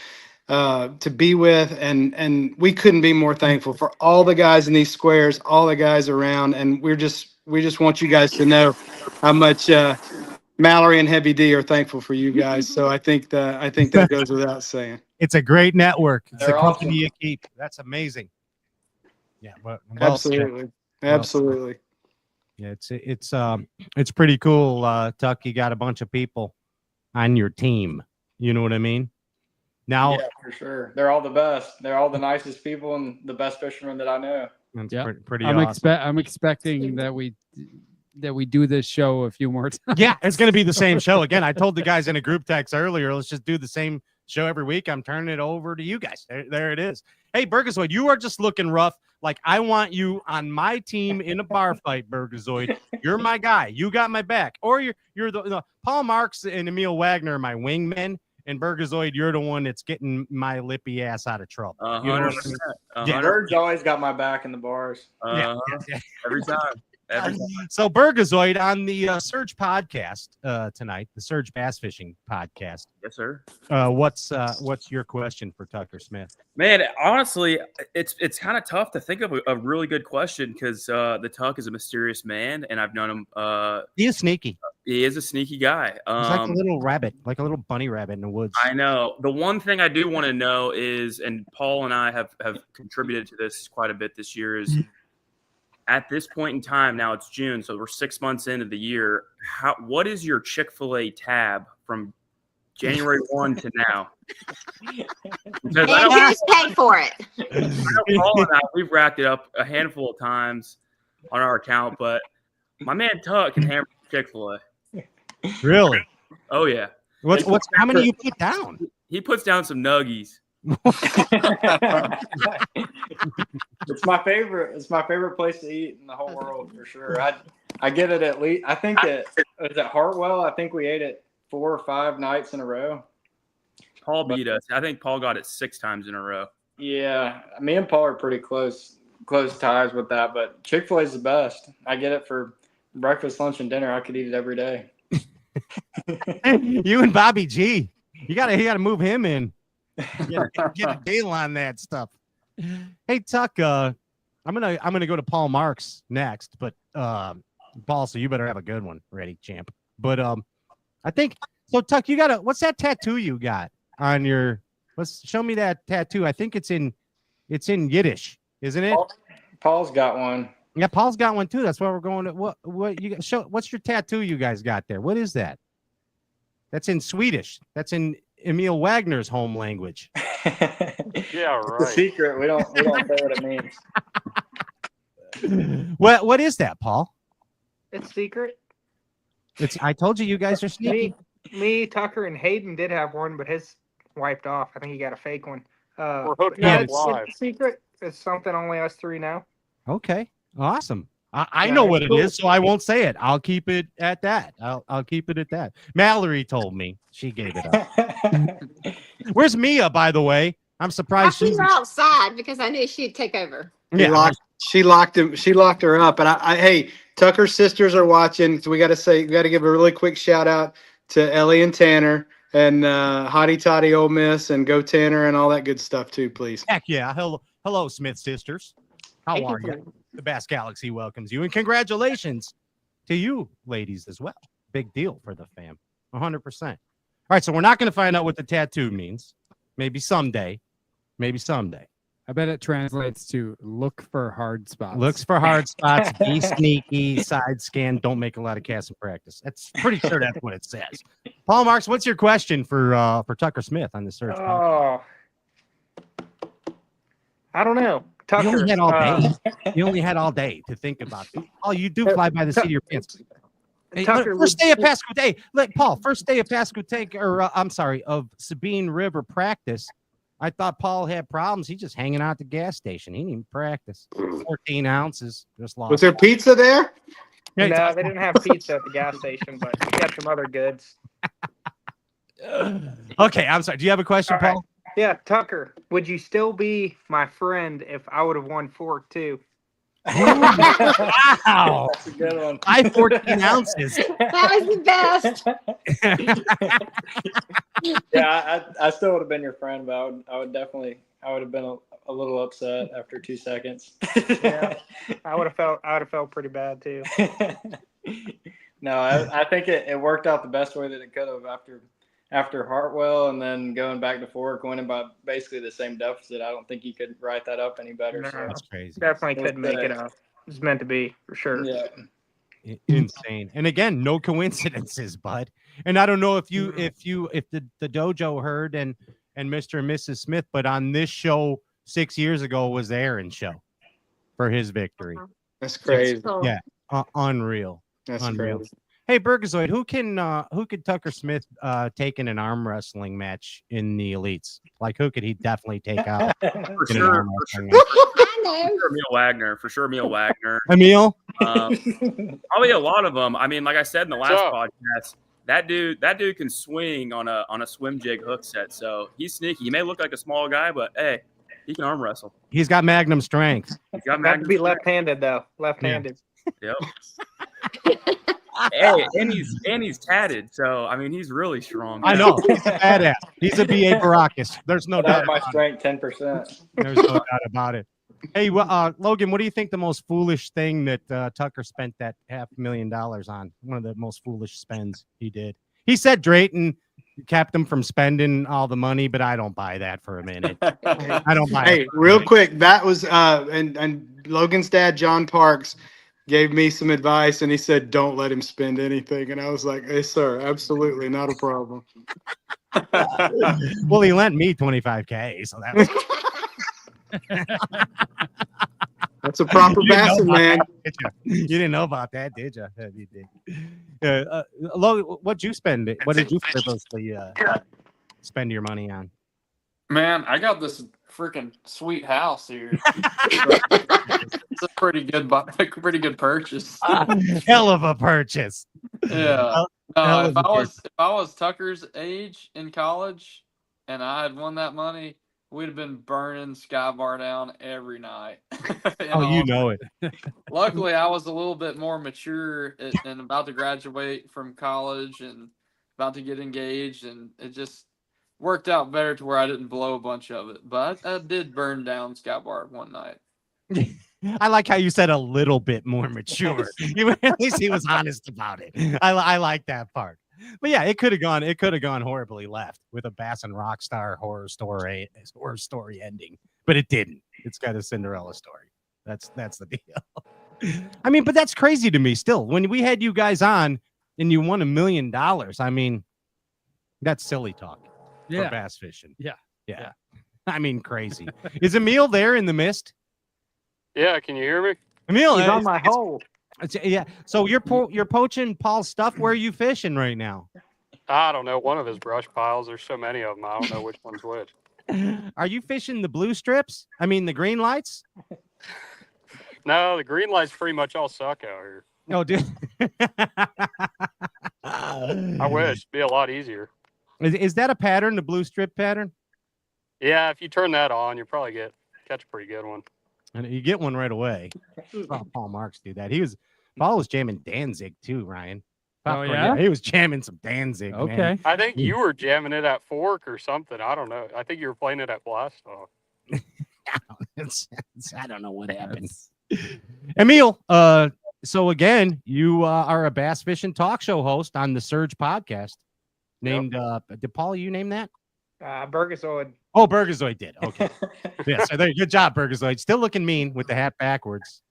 be with. And we couldn't be more thankful for all the guys in these squares, all the guys around. And we just want you guys to know how much Mallory and Heavy D are thankful for you guys. So I think that goes without saying. It's a great network. It's They're a company awesome. you keep. That's amazing. Yeah. Well Absolutely. said. Absolutely. Yeah, it's pretty cool, Tuck. You got a bunch of people on your team. You know what I mean? Now, yeah, for sure. They're all the best. They're all the nicest people and the best fishermen that I know. that's Yeah. pretty I'm awesome. I'm expecting that we do this show a few more times. Yeah, it's going to be the same show again. I told the guys in a group text earlier, let's just do the same show every week. I'm turning it over to you guys. There it is. Hey, Burgazoid, you are just looking rough. Like, I want you on my team in a bar fight, Burgazoid. You're my guy. You got my back. Or you're the Paul Marks and Emil Wagner are my wingmen, and Burgazoid, you're the one that's getting my lippy ass out of trouble. You know what I mean? 100%. Yeah. Bird's always got my back in the bars. Yeah. Every time. So Burgazoid on the Surge podcast tonight, the Surge Bass Fishing podcast. Yes, sir. What's your question for Tucker Smith? Man, honestly, it's kind of tough to think of a really good question because the Tuck is a mysterious man, and I've known him. He is sneaky. He is a sneaky guy. He's like a little rabbit, like a little bunny rabbit in the woods. I know. The one thing I do want to know is, and Paul and I have contributed to this quite a bit this year, is at this point in time, now it's June, so we're 6 months into the year. What is your Chick-fil-A tab from January 1 to now? Because And who's paid for it? I know Paul and I, we've racked it up a handful of times on our account, but my man Tuck can hammer Chick-fil-A. Really? Oh yeah. How many you put down? He puts down some nuggies. It's my favorite. It's my favorite place to eat in the whole world for sure. I get it at least. I think it was at Hartwell. I think we ate it 4 or 5 nights in a row. Paul beat us. I think Paul got it 6 times in a row. Yeah, me and Paul are pretty close ties with that. But Chick-fil-A is the best. I get it for breakfast, lunch, and dinner. I could eat it every day. You and Bobby G, you gotta move him in. Get a deal on that stuff. Hey Tuck, I'm gonna go to Paul Marks next, but Paul, so you better have a good one ready, champ. But I think so. Tuck, what's that tattoo you got on your? Let's show me that tattoo. I think it's in Yiddish, isn't it? Paul's got one. Yeah, Paul's got one too. That's why we're going to what you show. What's your tattoo you guys got there? What is that? That's in Swedish. That's in Emil Wagner's home language. Yeah, right. It's a secret. We don't say what it means. What is that, Paul? It's secret. I told you guys are sneaky. Me, Tucker, and Hayden did have one, but his wiped off. I think he got a fake one. We're hooked yeah, up it's live. secret. It's something only us 3 know. Okay, awesome. I know what it is, so I won't say it. I'll keep it at that. I'll keep it at that. Mallory told me. She gave it up. Where's Mia, by the way? I'm surprised I put her outside because I knew she'd take over. Yeah, She locked her up. And hey, Tucker's sisters are watching, so we got to give a really quick shout out to Ellie and Tanner and Hottie Toddy Ole Miss and Go Tanner and all that good stuff too, please. Heck yeah. Hello, Smith sisters. How are you? The Bass Galaxy welcomes you, and congratulations to you ladies as well. Big deal for the fam. 100%. All right, so we're not going to find out what the tattoo means. Maybe someday. I bet it translates to look for hard spots. Looks for hard spots, be sneaky, side scan, don't make a lot of casts in practice. That's pretty sure that's what it says. Paul Marks, what's your question for Tucker Smith on the search? Oh, I don't know. Tucker, you only had all day. You only had all day to think about it. Oh, you do fly by the seat of your pants. Hey, Tucker, first day of Pasquote. Paul, first day of Pasquote, or I'm sorry, of Sabine River practice. I thought Paul had problems. He's just hanging out at the gas station. He didn't even practice. 14 ounces. Just lost. Was there pizza there? No, they didn't have pizza at the gas station, but we had some other goods. Okay, I'm sorry. Do you have a question, All right. Paul? Yeah, Tucker, would you still be my friend if I would have won fork too? Wow. That's a good one. 14 ounces. That was the best. Yeah, I still would have been your friend, but I would have been a little upset after 2 seconds. Yeah, I would have felt pretty bad too. No, I think it worked out the best way that it could have after Hartwell and then going back to Fork, winning by basically the same deficit. I don't think you could write that up any better. No, so That's crazy. definitely couldn't make it up. It's meant to be for sure. Yeah. Insane. And again, no coincidences, bud. And I don't know if the dojo heard and Mr. and Mrs. Smith, but on this show 6 years ago was the Aaron show for his victory. That's crazy. Yeah, unreal. That's unreal. crazy. Hey, Burgazoid, who could Tucker Smith take in an arm wrestling match in the elites? Like, who could he definitely take out? For in an sure. arm For wrestling sure. match? Emil Wagner. For sure, Emil Wagner. Emil? Probably a lot of them. I mean, like I said in the last up? podcast, that dude can swing on a swim jig hook set. So he's sneaky. He may look like a small guy, but hey, he can arm wrestle. He's got magnum strength. He's got Got to magnum be strength. left-handed though. Left-handed. Yep. Hey, and he's tatted, so I mean he's really strong. I know. He's a badass. He's a B.A. Baracus. There's no doubt. my about it. strength 10%. There's no doubt about it. Hey, Logan, what do you think the most foolish thing that Tucker spent that $500,000 on? One of the most foolish spends he did. He said Drayton kept him from spending all the money, but I don't buy that for a minute. I don't buy it. Hey, real quick, that was and Logan's dad, John Parks, gave me some advice, and he said, "Don't let him spend anything." And I was like, "Hey, sir, absolutely not a problem." Well, he lent me $25K, so that was. That's a proper You didn't know Bassett, about man. that, did you? You didn't know about that, did you? You did. Logan, what'd you spend? What did you purposely spend your money on? Man, I got this freaking sweet house here. It's a pretty good purchase. Hell of a purchase. Yeah. Hell of If a I was Tucker's age in college and I had won that money, we'd have been burning Sky Bar down every night. Oh, you know it. Luckily, I was a little bit more mature and about to graduate from college and about to get engaged, and it just worked out better to where I didn't blow a bunch of it. But I did burn down Sky Bar one night. I like how you said a little bit more mature. At least he was honest about it. I like that part. But yeah, it could have gone horribly left with a Bass and Rockstar horror story ending, but it didn't. It's got a Cinderella story. That's the deal. I mean, but that's crazy to me still. When we had you guys on and you won $1 million, I mean, that's silly talk for bass fishing. Yeah. I mean, crazy. Is Emil there in the mist? Yeah, can you hear me? Emil, He's on my hole. Yeah. So you're poaching Paul's stuff. Where are you fishing right now? I don't know. One of his brush piles. There's so many of them. I don't know which one's which. Are you fishing the blue strips? I mean, the green lights? No, the green lights pretty much all suck out here. No, dude. I wish it'd be a lot easier. Is that a pattern, the blue strip pattern? Yeah, if you turn that on, you probably catch a pretty good one. And you get one right away. Paul Marks do that. Paul was jamming Danzig too, Ryan. Oh, yeah? He was jamming some Danzig. Okay. Man. I think you were jamming it at Fork or something. I don't know. I think you were playing it at Blast Off. I don't know what happened. Emil, so again, you are a bass fishing talk show host on the Surge podcast. Named did Paul you name that? Burgazoid. Oh, Burgazoid did. Okay. Yes. Good job, Burgazoid. Still looking mean with the hat backwards.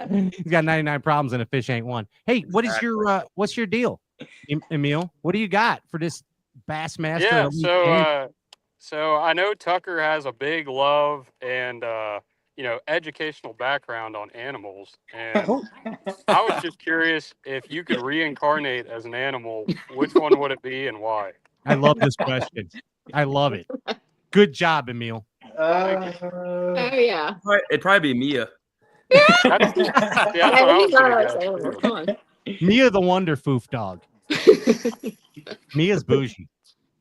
He's got 99 problems and a fish ain't one. Hey, what's your deal, Emil? What do you got for this Bassmaster? Yeah, so I know Tucker has a big love and educational background on animals, and I was just curious if you could reincarnate as an animal, which one would it be and why? I love this question. I love it. Good job, Emil. Oh yeah. It'd probably be Mia. That's what I was gonna guess. Mia the Wonder Foof dog. Mia's bougie.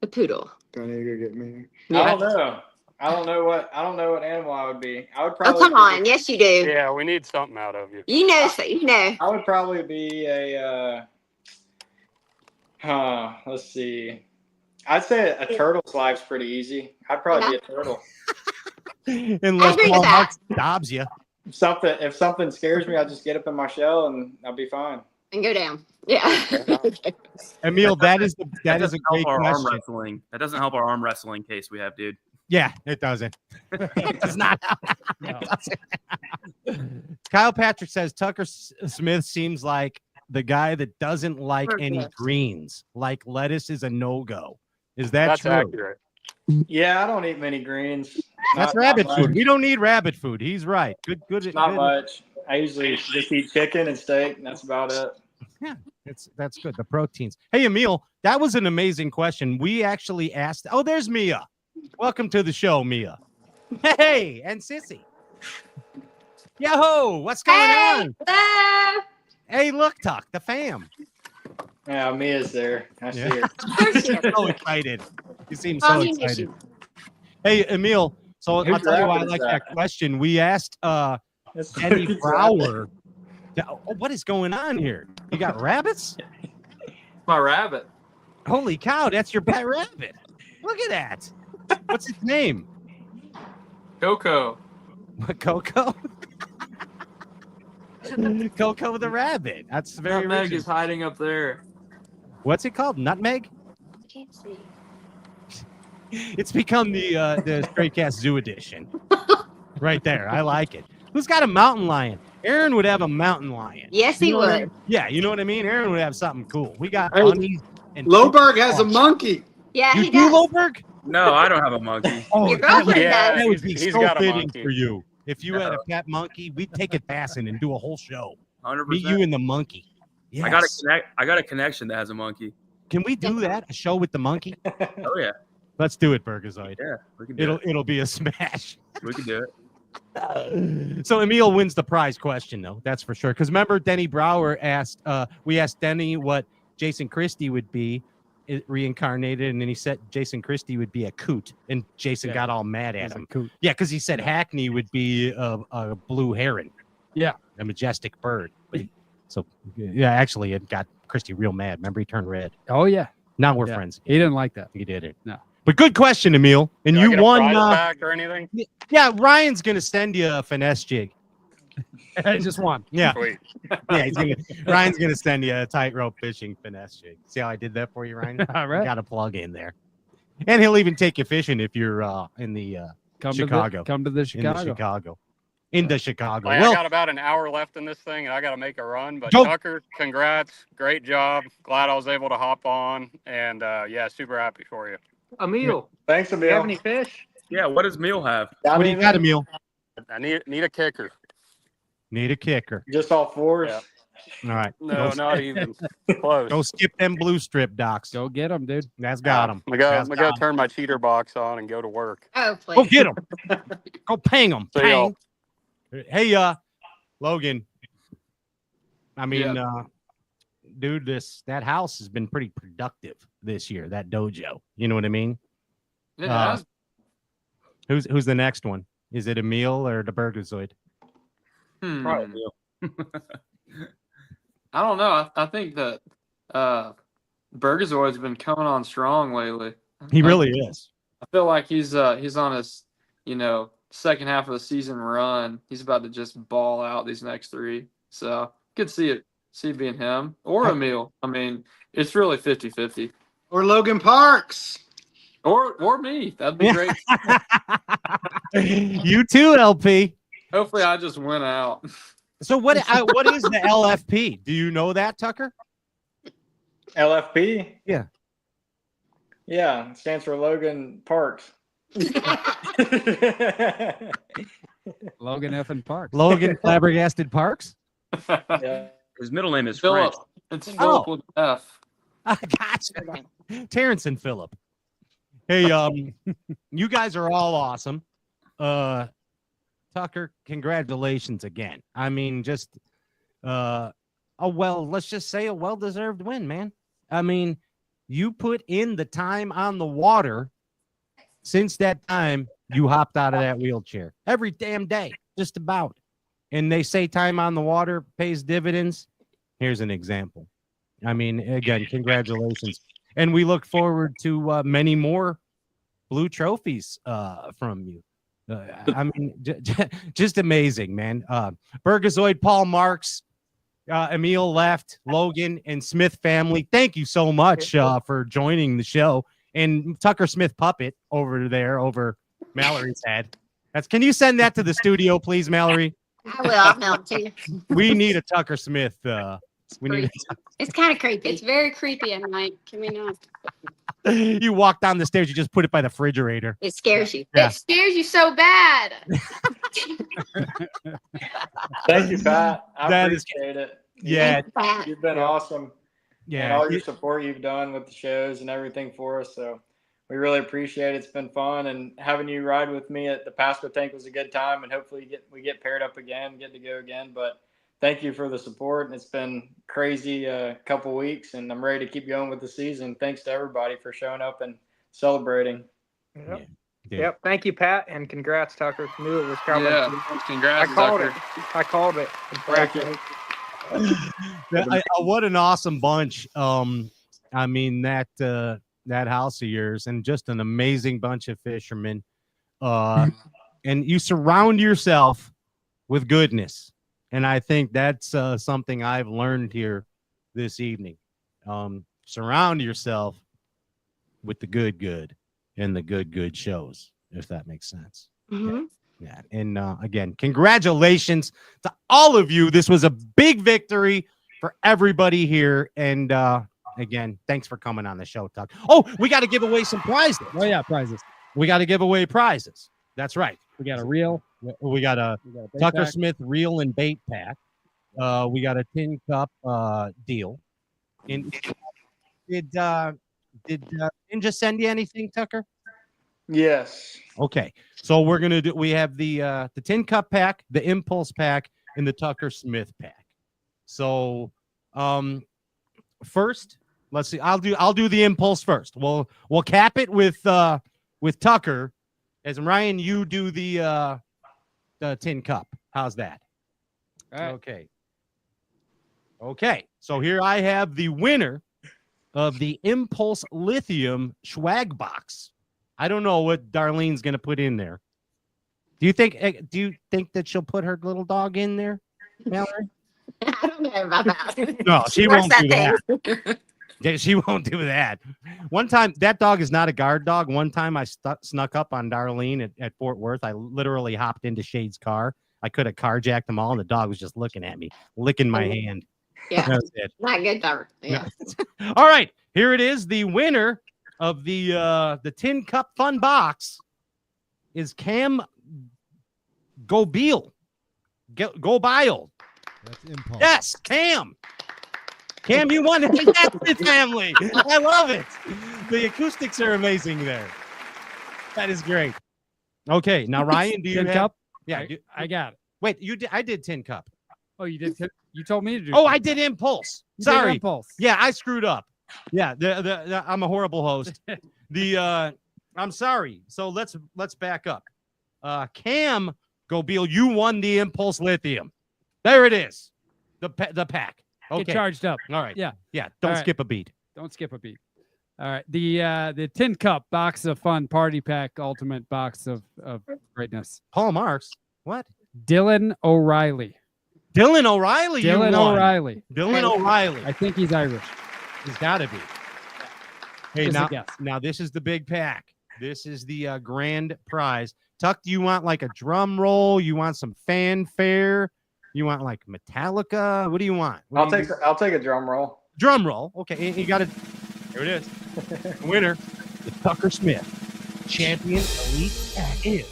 The poodle. Don't need to go get me. I don't know what animal I would be. I would Oh, probably. come on. Yes, you do. Yeah, we need something out of you. You know. I would probably be a. Let's see. I'd say a turtle's life's pretty easy. I'd probably be a turtle. Unless Paul Marks dobs you. If something scares me, I just get up in my shell and I'll be fine. And go down. Yeah. Emil, that is a great arm question. wrestling. That doesn't help our arm wrestling case we have, dude. Yeah, it doesn't. It does not. Kyle Patrick says Tucker Smith seems like the guy that doesn't like any greens. Like lettuce is a no-go. Is that That's true? accurate. Yeah, I don't eat many greens. That's Not rabbit much. food. We don't need rabbit food. He's right. Good. Not much. I usually just eat chicken and steak, and that's about it. Yeah, that's good. The proteins. Hey, Emil, that was an amazing question. We actually asked. Oh, there's Mia. Welcome to the show, Mia. Hey, and Sissy. Yo, what's going on? Hello. Hey, look, Tuck, the fam. Yeah, Mia's there. I see her. He's so excited. You seem so excited. Hey, Emil. So I'll tell you why I like that question. We asked Eddie Brower. What is going on here? You got rabbits? My rabbit. Holy cow, that's your pet rabbit. Look at that. What's its name? Coco. What, Coco? Coco the rabbit. That's very Nutmeg original. is hiding up there. What's it called? Nutmeg? I can't see. It's become the Straight Cast Zoo edition. Right there. I like it. Who's got a mountain lion? Aaron would have a mountain lion. Yes, he You know what I would. mean? Yeah, you know what I mean? Aaron would have something cool. We got Hey, bunnies and Loberg has a monkey. Yeah, You he do, does. Loberg? No, I don't have a monkey. Oh, Your that girlfriend would, Yeah, that would be he's so got a fitting monkey. for you. If you had a pet monkey, we'd take it passing and do a whole show. 100%. Meet you and the monkey. Yes. I got a connection that has a monkey. Can we do that? A show with the monkey? Oh yeah. Let's do it, Burgazoid. Yeah, we can do It'll be a smash. We can do it. So Emil wins the prize question, though. That's for sure. Because remember, Denny Brower asked. We asked Denny what Jason Christie would be reincarnated, and then he said Jason Christie would be a coot, and Jason got all mad at him. Yeah, because he said Hackney would be a blue heron. Yeah, a majestic bird. So yeah, actually, it got Christie real mad. Remember, he turned red. Oh yeah. Now we're Yeah. friends. He didn't like that. He did it. No. But good question, Emil. And Do I you get a won. prize back or anything? Yeah, Ryan's gonna send you a finesse jig. Just one. Yeah. Sweet. Yeah, Ryan's gonna send you a tightrope fishing finesse jig. See how I did that for you, Ryan? All right. Got a plug in there. And he'll even take you fishing if you're in the Chicago. Come to the Chicago. In the Chicago. Well, Well, I got about an hour left in this thing, and I got to make a run. But Go. Tucker, congrats, great job. Glad I was able to hop on, and yeah, super happy for you. Emil, Thanks, do you have Emil. any fish? Yeah, what does Meal have? what do you got, Emil? I need a kicker. Need a kicker. Just all fours. Yeah. All right. No, not even close. Go skip them blue strip docs. Go get them, dude. That's got them. I'm gonna go turn my cheater box on and go to work. Oh, please. Go get them. Go pang them. See y'all. Hey, Logan. I mean, Yeah. Dude, that house has been pretty productive this year. That dojo. You know what I mean? Yeah, Who's the next one? Is it Emil or the Burgazoid? Probably Meal. I don't know. I think that Burgazoid's been coming on strong lately. He really is. I feel like he's on his second half of the season run. He's about to just ball out these next three. So could see it being him or Emil. I mean, it's really 50-50. Or Logan Parks. Or me. That'd be great. You too, LP. Hopefully I just went out. So what is the LFP? Do you know that, Tucker? LFP? Yeah. Yeah, it stands for Logan Parks. Logan effing Parks. Logan Flabbergasted Parks? Yeah. His middle name is Philip. French. It's Philip with an F. Gotcha. Terrence and Phillip. Hey, you guys are all awesome. Tucker, congratulations again. I mean, just let's just say a well-deserved win, man. I mean, you put in the time on the water. Since that time, you hopped out of that wheelchair every damn day, just about. And they say time on the water pays dividends. Here's an example. I mean, again, congratulations. And we look forward to many more blue trophies from you. I mean, just amazing, man. Burgazoid, Paul Marks, Emil left, Logan, and Smith family. Thank you so much for joining the show. And Tucker Smith puppet over there, over Mallory's head. Can you send that to the studio, please, Mallory? I will. I'll melt too. We need a Tucker Smith. It's kind of creepy. It's very creepy at night. Can we not? You walk down the stairs, you just put it by the refrigerator. It scares you. Yeah. It scares you so bad. Thank you, Pat. I That is- appreciate it. Yeah. You've been awesome. Yeah. And all your support you've done with the shows and everything for us. So we really appreciate it. It's been fun, and having you ride with me at the Pasco Tank was a good time, and hopefully we get paired up again, get to go again. But thank you for the support, and it's been crazy couple weeks, and I'm ready to keep going with the season. Thanks to everybody for showing up and celebrating. Yep. Yeah. Yep. Thank you, Pat, and congrats, Tucker. Knew it was coming. Yeah, congrats, I called Tucker. it. I called it. Thank you. What an awesome bunch. I mean, that house of yours, and just an amazing bunch of fishermen. And you surround yourself with goodness. And I think that's something I've learned here this evening. Surround yourself with the good and the good shows, if that makes sense. Mm-hmm. Yeah. And again, congratulations to all of you. This was a big victory for everybody here. And again, thanks for coming on the show, Tuck. Oh, we got to give away some prizes. Oh yeah, prizes. We got to give away prizes. That's right. We got a reel. We got a bait Tucker pack. Smith reel and bait pack. We got a tin cup deal. And did Ninja send you anything, Tucker? Yes. Okay, so we're gonna do. We have the tin cup pack, the impulse pack, and the Tucker Smith pack. So, first, let's see. I'll do the impulse first. We'll cap it with Tucker, as Ryan, you do the tin cup. How's that? All right. Okay. Okay. So here I have the winner of the Impulse Lithium Swag Box. I don't know what Darlene's going to put in there. Do you think that she'll put her little dog in there, Mallory? I don't know about that. No, she What's won't that do thing? that. Yeah, she won't do that. One time, that dog is not a guard dog. One time I snuck up on Darlene at Fort Worth. I literally hopped into Shade's car. I could have carjacked them all, and the dog was just looking at me, licking my hand. Yeah. That was it. Not good, though. Yeah. All right, here it is. The winner of the Tin Cup Fun Box is Cam Gobeil. Gobeil. That's impulse. Yes, Cam. Cam, you won it. That's the family. I love it. The acoustics are amazing there. That is great. Okay, now Ryan, do you Tin have? cup? Yeah, I got it. Wait, you did? I did Tin Cup. Oh, you did. You told me to do. Oh, tin I cup. did Impulse. You did Sorry. impulse. Yeah, I screwed up. Yeah, I'm a horrible host. I'm sorry. So let's back up. Cam Gobeil, you won the Impulse Lithium. There it is. The pack. Okay. Get charged up. All right. Yeah. Yeah. Don't All right. skip a beat. Don't skip a beat. All right. The Tin Cup Box of Fun Party Pack Ultimate Box of Greatness. Paul Marks. What? Dylan O'Reilly. Dylan O'Reilly. you Dylan won. O'Reilly. Dylan O'Reilly. I think he's Irish. He's got to be. Hey, Just a now, guess. now this is the big pack. This is the grand prize. Tuck, do you want like a drum roll? You want some fanfare? You want like Metallica? What do you want? What do you- I'll take a drum roll. drum roll. Okay, you got it. Here it is. The winner, the Tucker Smith Champion Elite Pack is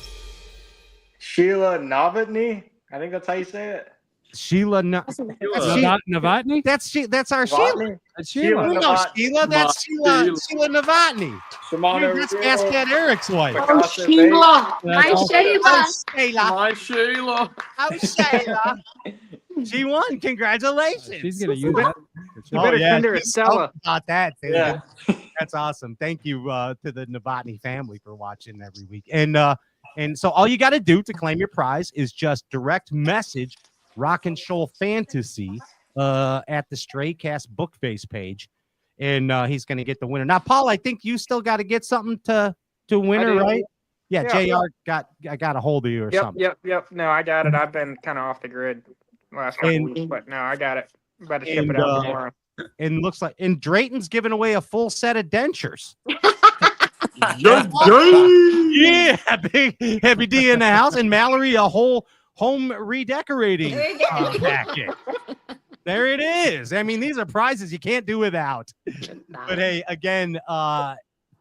Sheila Novotny. I think that's how you say it. Sheila. That's Novotny? That's our Sheila. Novotny? That's Sheila No, Novotny. Sheila. That's Sheila Novotny. Shimano That's Reel. Basket Eric's wife. Oh, Sheila. Hi, Sheila. Sheila. My Sheila. Oh, Sheila. She won. Congratulations. She's gonna use that. You better send her a she's Stella. stoked about that. Dude. Yeah. That's awesome. Thank you to the Novotny family for watching every week. And so all you got to do to claim your prize is just direct message Rock and Shoal Fantasy at the Straycast Bookface page, and he's going to get the winner. Now, Paul, I think you still got to get something to win her, do. right? Yeah, Yeah. JR got a hold of you or something. Yep. No, I got it. I've been kind of off the grid last couple And- weeks, but no, I got it. About to ship and, it out tomorrow. And looks like Drayton's giving away a full set of dentures. Yeah, big Heavy D in the house, and Mallory a whole home redecorating packet. There it is. I mean, these are prizes you can't do without. But hey, again,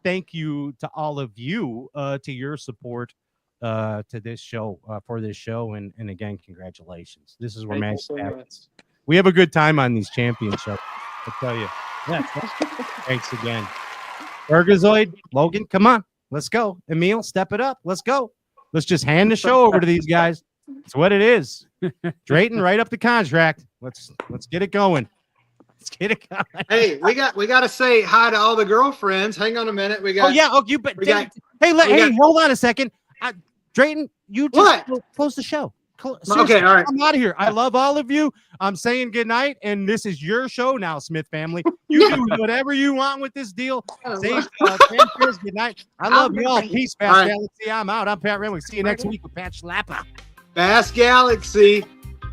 thank you to all of you, to your support to this show, for this show. And again, congratulations. This is where magic happens. We have a good time on these champion shows. I'll tell you. Yeah, thanks again. Ergozoid, Logan, come on. Let's go. Emil, step it up. Let's go. Let's just hand the show over to these guys. It's what it is. Drayton, write up the contract. Let's get it going. Let's get it going. Hey, we got to say hi to all the girlfriends. Hang on a minute. We got. Oh yeah. Oh, you. But hey, hold on a second. Drayton, you just close the show. Seriously, okay, all right. I'm out of here. I love all of you. I'm saying good night, and this is your show now, Smith family. You do whatever you want with this deal. Say good night. I love you all. Peace, Bass Galaxy. I'm out. I'm Pat Renwick. See you next week with Pat Schlapper. Bass Galaxy.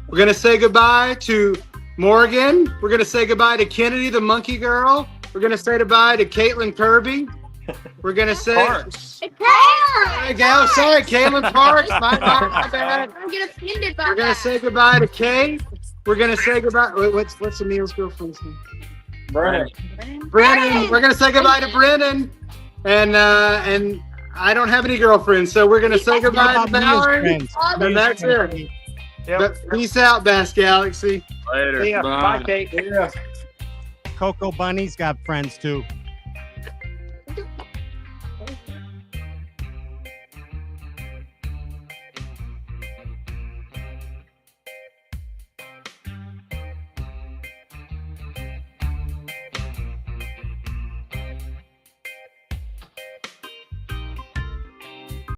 We're gonna say goodbye to Morgan. We're gonna say goodbye to Kennedy, the monkey girl. We're gonna say goodbye to Caitlin Kirby. We're gonna say. Sorry, Caitlin Parks. My bad. I'm getting offended by We're gonna say goodbye to Kay. We're gonna say goodbye. What's Emil's girlfriend's name? Brennan. We're gonna say goodbye to Brennan, and I don't have any girlfriends, so we're gonna say goodbye to Valerie. And that's it. Peace out, Bass Galaxy. Later. Bye, Kate. Coco Bunny's got friends too.